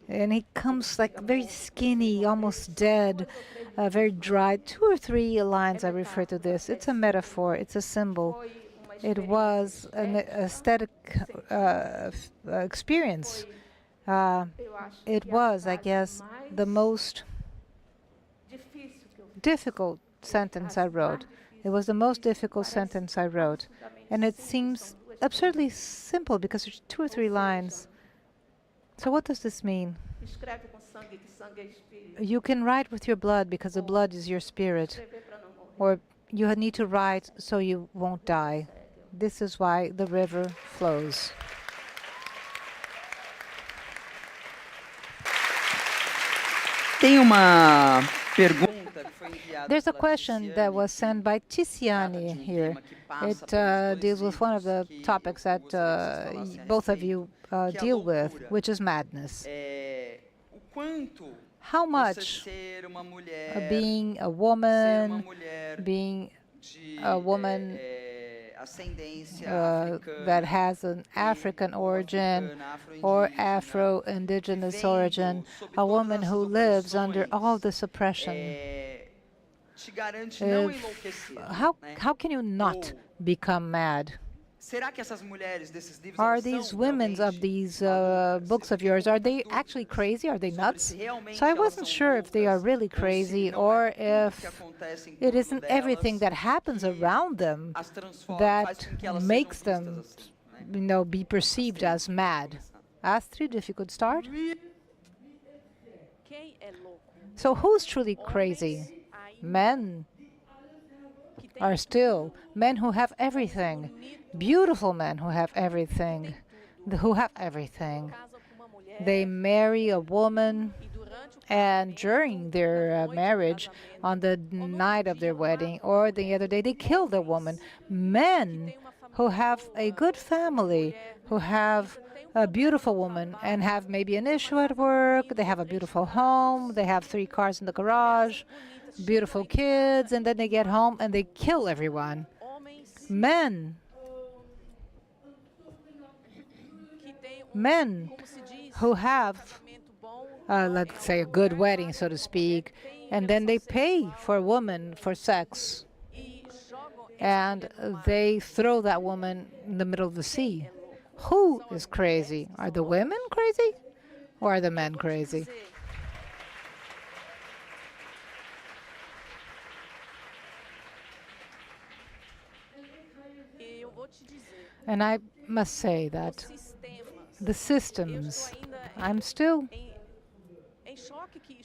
And he comes like very skinny, almost dead, very dry. 2 or 3 lines I refer to this. It's a metaphor, it's a symbol. It was an aesthetic experience. It was, I guess, the most difficult sentence I wrote. It was the most difficult sentence I wrote. And it seems absurdly simple because there's 2 or 3 lines. So what does this mean? You can write with your blood because the blood is your spirit. Or you need to write so you won't die. This is why the river flows. Tem uma pergunta. There's a question that was sent by Tiziani here. It deals with one of the topics that both of you deal with, which is madness. How much being a woman that has an African origin or Afro-Indigenous origin, a woman who lives under all this oppression. How can you not become mad? Are these women of these books of yours, are they actually crazy? Are they nuts? So I wasn't sure if they are really crazy or if it isn't everything that happens around them that makes them, be perceived as mad. Astrid, if you could start. So who's truly crazy? Men are still men who have everything. Beautiful men who have everything. They marry a woman, and during their marriage, on the night of their wedding or the other day, they kill the woman. Men who have a good family, who have a beautiful woman and have maybe an issue at work, they have a beautiful home, they have 3 cars in the garage, beautiful kids, and then they get home and they kill everyone. Men who have, let's say, a good wedding, so to speak, and then they pay for a woman for sex, and they throw that woman in the middle of the sea. Who is crazy? Are the women crazy, or are the men crazy? And I must say that the systems, I'm still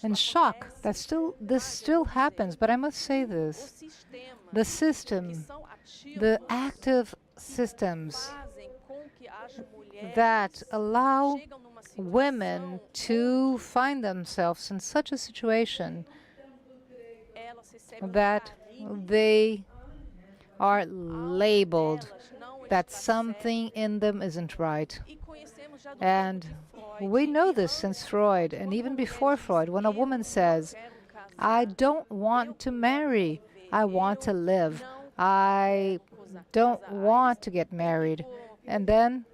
in shock that this still happens, but I must say this. The system, the active systems that allow women to find themselves in such a situation that they are labeled, that something in them isn't right. And we know this since Freud, and even before Freud, when a woman says, I don't want to marry, I want to live, I don't want to get married, and then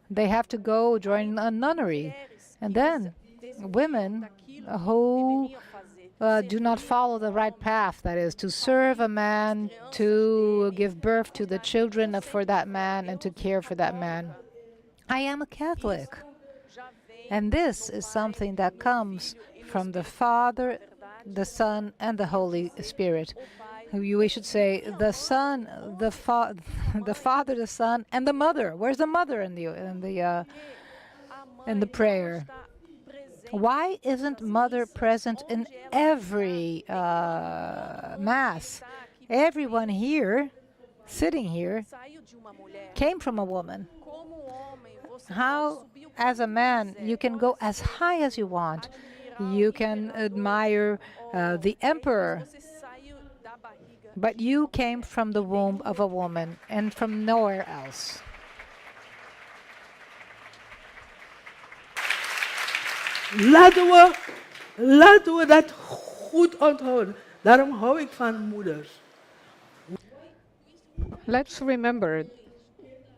they have to go join a nunnery. And then women who do not follow the right path, that is, to serve a man, to give birth to the children for that man, and to care for that man. I am a Catholic. And this is something that comes from the Father, the Son, and the Holy Spirit. We should say the Son, the Father, the Son, and the Mother. Where's the Mother in the prayer? Why isn't Mother present in every Mass? Everyone here, sitting here, came from a woman. how, as a man, you can go as high as you want. You can admire the emperor, but you came from the womb of a woman and from nowhere else. Laten we dat goed onthouden. Daarom hou ik van moeders. Let's remember,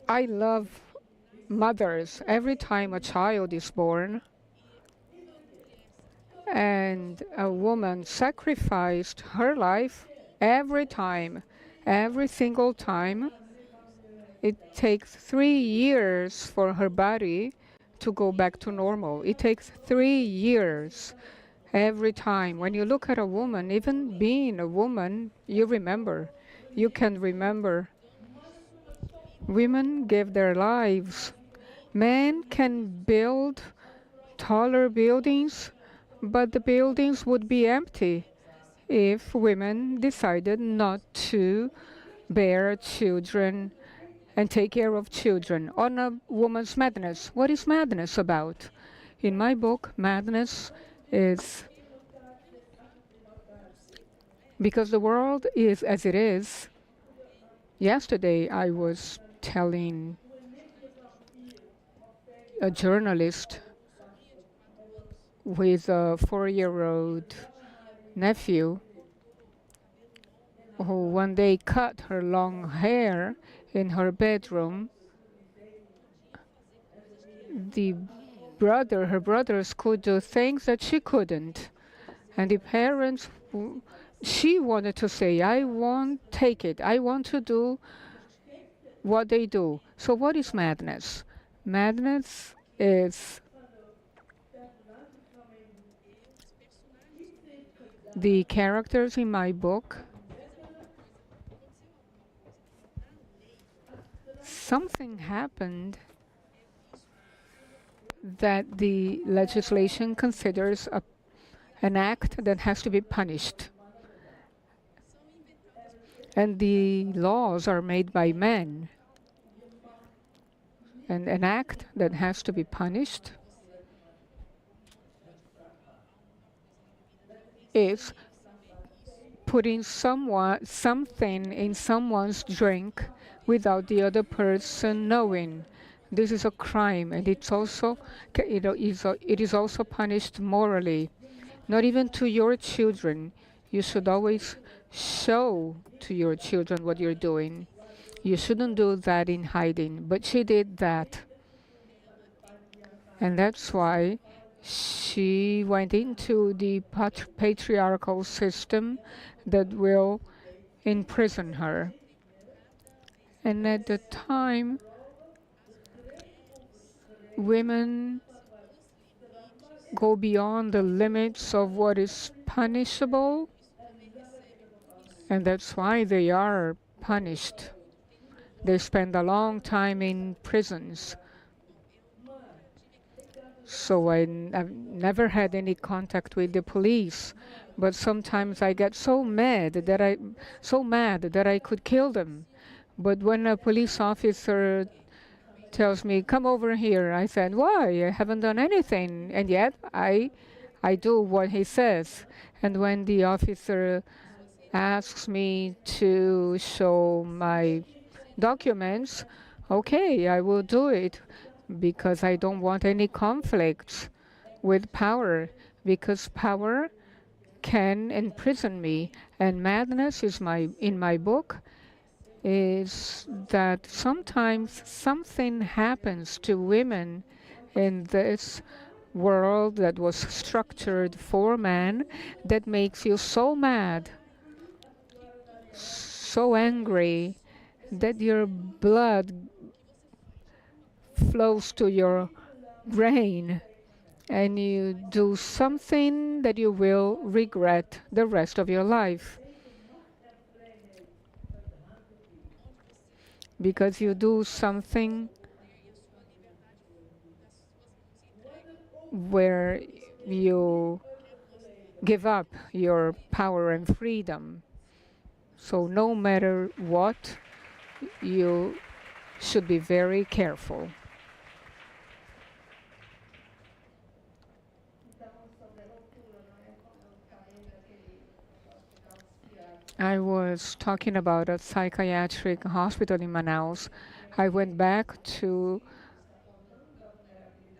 I love mothers. Every time a child is born and a woman sacrificed her life, every time, every single time, it takes 3 years for her body to go back to normal. It takes 3 years every time. When you look at a woman, even being a woman, you remember. You can remember. Women give their lives. Men can build taller buildings, but the buildings would be empty if women decided not to bear children and take care of children. On a woman's madness. What is madness about? In my book, madness is because the world is as it is. Yesterday, I was telling a journalist with a 4-year-old nephew who one day cut her long hair in her bedroom. Her brothers could do things that she couldn't. And the parents, she wanted to say, I won't take it. I want to do what they do. So what is madness? Madness is the characters in my book. Something happened that the legislation considers an act that has to be punished. And the laws are made by men. And an act that has to be punished is putting something in someone's drink without the other person knowing. This is a crime, and it is also punished morally. Not even to your children. You should always show to your children what you're doing. You shouldn't do that in hiding, but she did that. And that's why she went into the patriarchal system that will imprison her. And at the time, women go beyond the limits of what is punishable, and that's why they are punished. They spend a long time in prisons. So I've never had any contact with the police, but sometimes I get so mad that I could kill them. But when a police officer tells me, come over here, I said, why? I haven't done anything. And yet I do what he says. And when the officer asks me to show my documents, okay, I will do it, because I don't want any conflicts with power, because power can imprison me. And madness is in my book is that sometimes something happens to women in this world that was structured for men that makes you so mad, so angry, that your blood flows to your brain and you do something that you will regret the rest of your life. Because you do something where you give up your power and freedom. So no matter what, you should be very careful. I was talking about a psychiatric hospital in Manaus. I went back to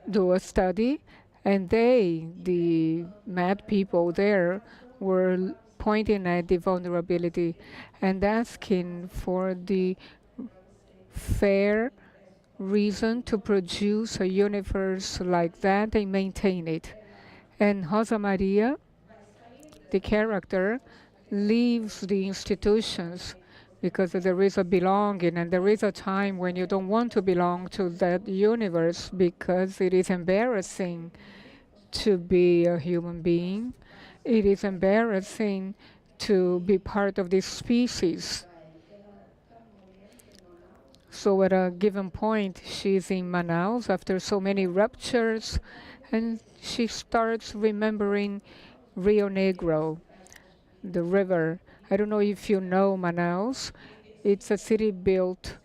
do a study, and the mad people there, were pointing at the vulnerability and asking for the fair reason to produce a universe like that and maintain it. And Rosa Maria, the character, leaves the institutions because there is a belonging, and there is a time when you don't want to belong to that universe because it is embarrassing to be a human being. It is embarrassing to be part of this species. So at a given point, she's in Manaus after so many ruptures, and she starts remembering Rio Negro, the river. I don't know if you know Manaus. It's a city built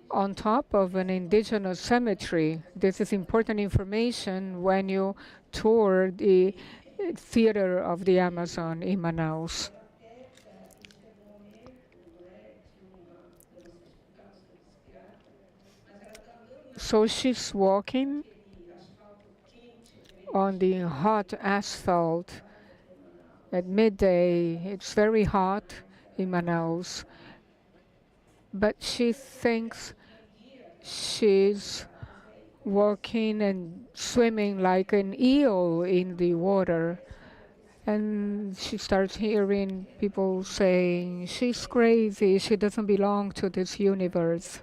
on top of an indigenous cemetery. This is important information when you tour the theater of the Amazon in Manaus. So she's walking on the hot asphalt at midday. It's very hot in Manaus, but she thinks she's walking and swimming like an eel in the water. And she starts hearing people saying, she's crazy, she doesn't belong to this universe.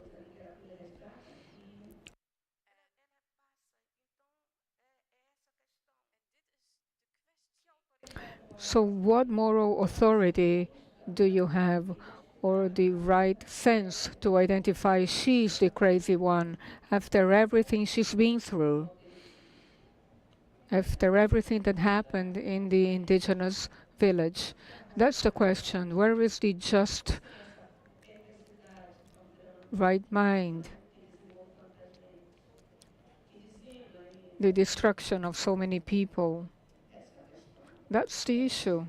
So what moral authority do you have, or the right sense to identify she's the crazy one after everything she's been through? After everything that happened in the indigenous village? That's the question. Where is the just right mind? The destruction of so many people. That's the issue.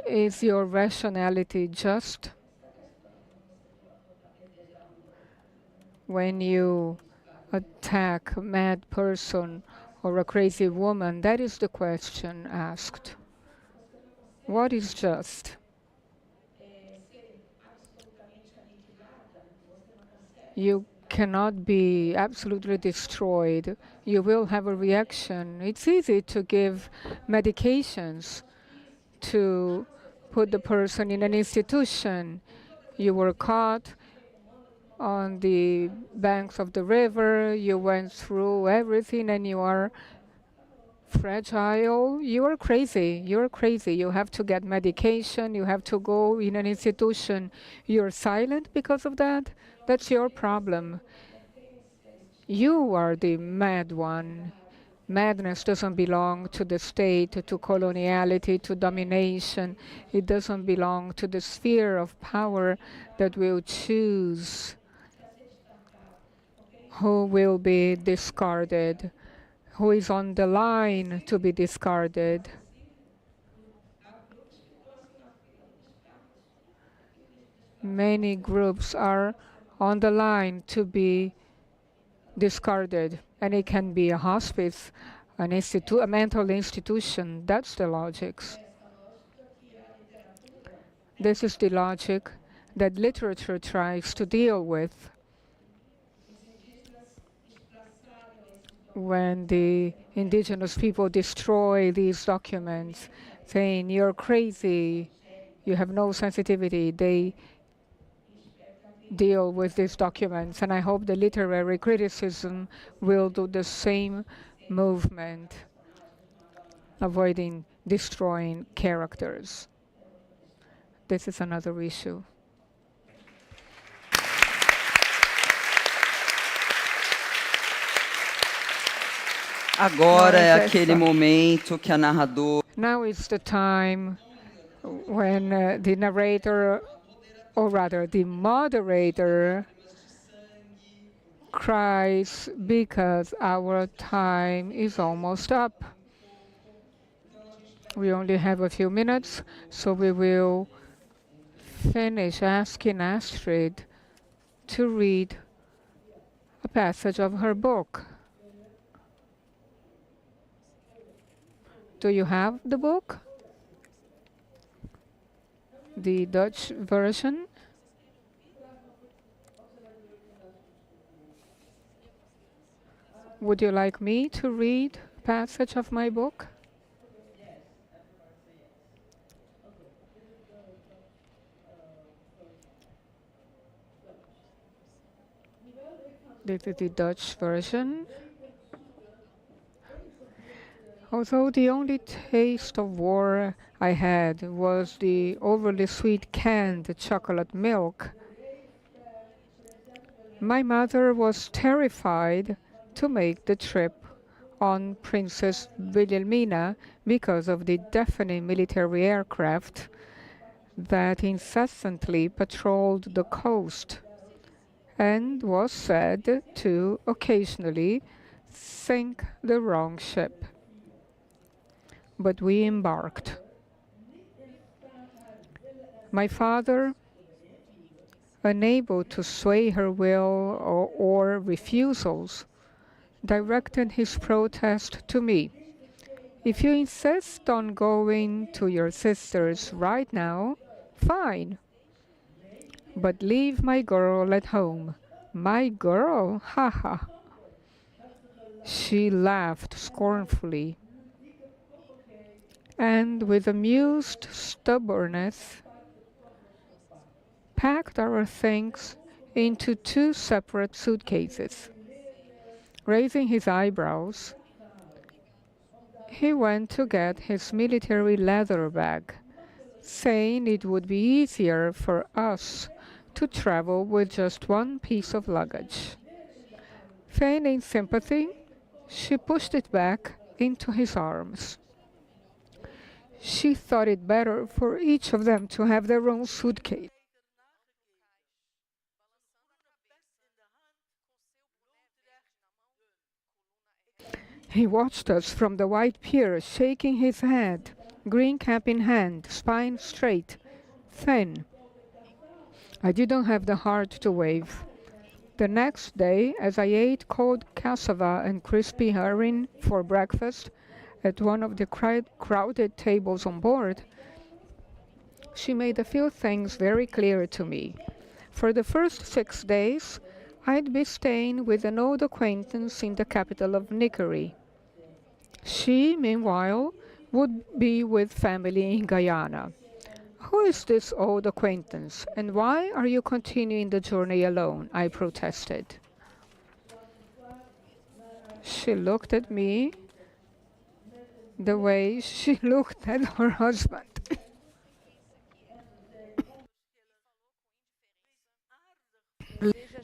Is your rationality just? When you attack a mad person or a crazy woman, that is the question asked. What is just? You cannot be absolutely destroyed. You will have a reaction. It's easy to give medications to put the person in an institution. You were caught on the banks of the river, you went through everything, and you are fragile. You are crazy. You're crazy. You have to get medication. You have to go in an institution. You're silent because of that. That's your problem. You are the mad one. Madness doesn't belong to the state, to coloniality, to domination. It doesn't belong to the sphere of power that will choose who will be discarded, who is on the line to be discarded. Many groups are on the line to be discarded, and it can be a hospice, a mental institution. That's the logic. This is the logic that literature tries to deal with. When the indigenous people destroy these documents, saying, you're crazy, you have no sensitivity, they deal with these documents. And I hope the literary criticism will do the same movement, avoiding destroying characters. This is another issue. Agora é aquele momento que a narradora... Now is the time when the narrator, or rather the moderator, cries because our time is almost up. We only have a few minutes, so we will finish asking Astrid to read a passage of her book. Do you have the book? The Dutch version? Would you like me to read a passage of my book? This is the Dutch version. Although the only taste of war I had was the overly sweet canned chocolate milk, my mother was terrified to make the trip on Princess Wilhelmina because of the deafening military aircraft that incessantly patrolled the coast and was said to occasionally sink the wrong ship. But we embarked. My father, unable to sway her will or refusals, directed his protest to me. If you insist on going to your sister's right now, fine. But leave my girl at home. My girl? Ha ha. She laughed scornfully, and with amused stubbornness, packed our things into 2 separate suitcases. Raising his eyebrows, he went to get his military leather bag, saying it would be easier for us to travel with just 1 piece of luggage. Feigning sympathy, she pushed it back into his arms. She thought it better for each of them to have their own suitcase. He watched us from the white pier, shaking his head, green cap in hand, spine straight, thin. I didn't have the heart to wave. The next day, as I ate cold cassava and crispy herring for breakfast at one of the crowded tables on board, she made a few things very clear to me. For the first 6 days, I'd be staying with an old acquaintance in the capital of Nickerie. She, meanwhile, would be with family in Guyana. Who is this old acquaintance, and why are you continuing the journey alone? I protested. She looked at me the way she looked at her husband.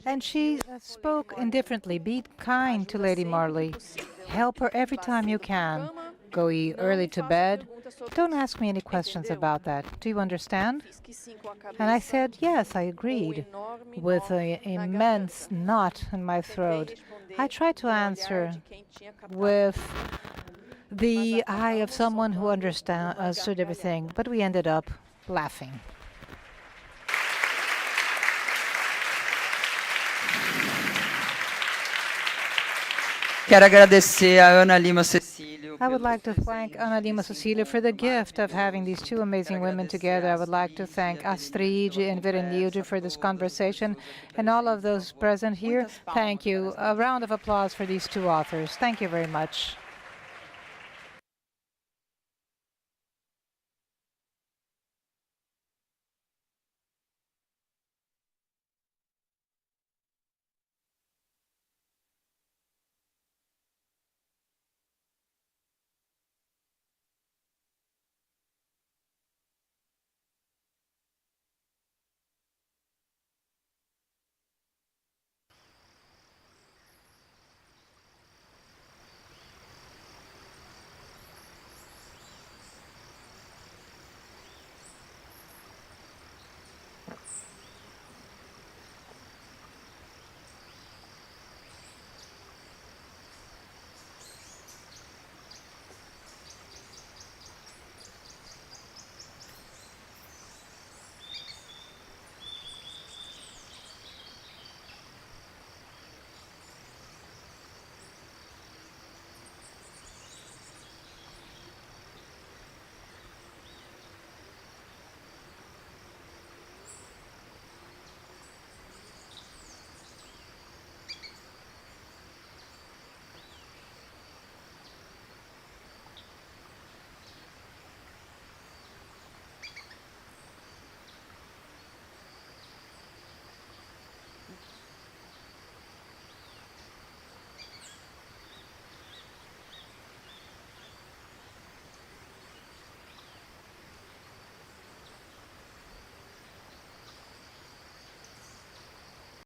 And she spoke indifferently. Be kind to Lady Marley. Help her every time you can. Go early to bed. Don't ask me any questions about that. Do you understand? And I said, yes, I agreed, with an immense knot in my throat. I tried to answer with the eye of someone who understood everything, but we ended up laughing. Quero agradecer a Ana Lima Cecílio. I would like to thank Ana Lima Cecílio for the gift of having these 2 amazing women together. I would like to thank Astrid and Verenilde for this conversation, and all of those present here. Thank you. A round of applause for these 2 authors. Thank you very much.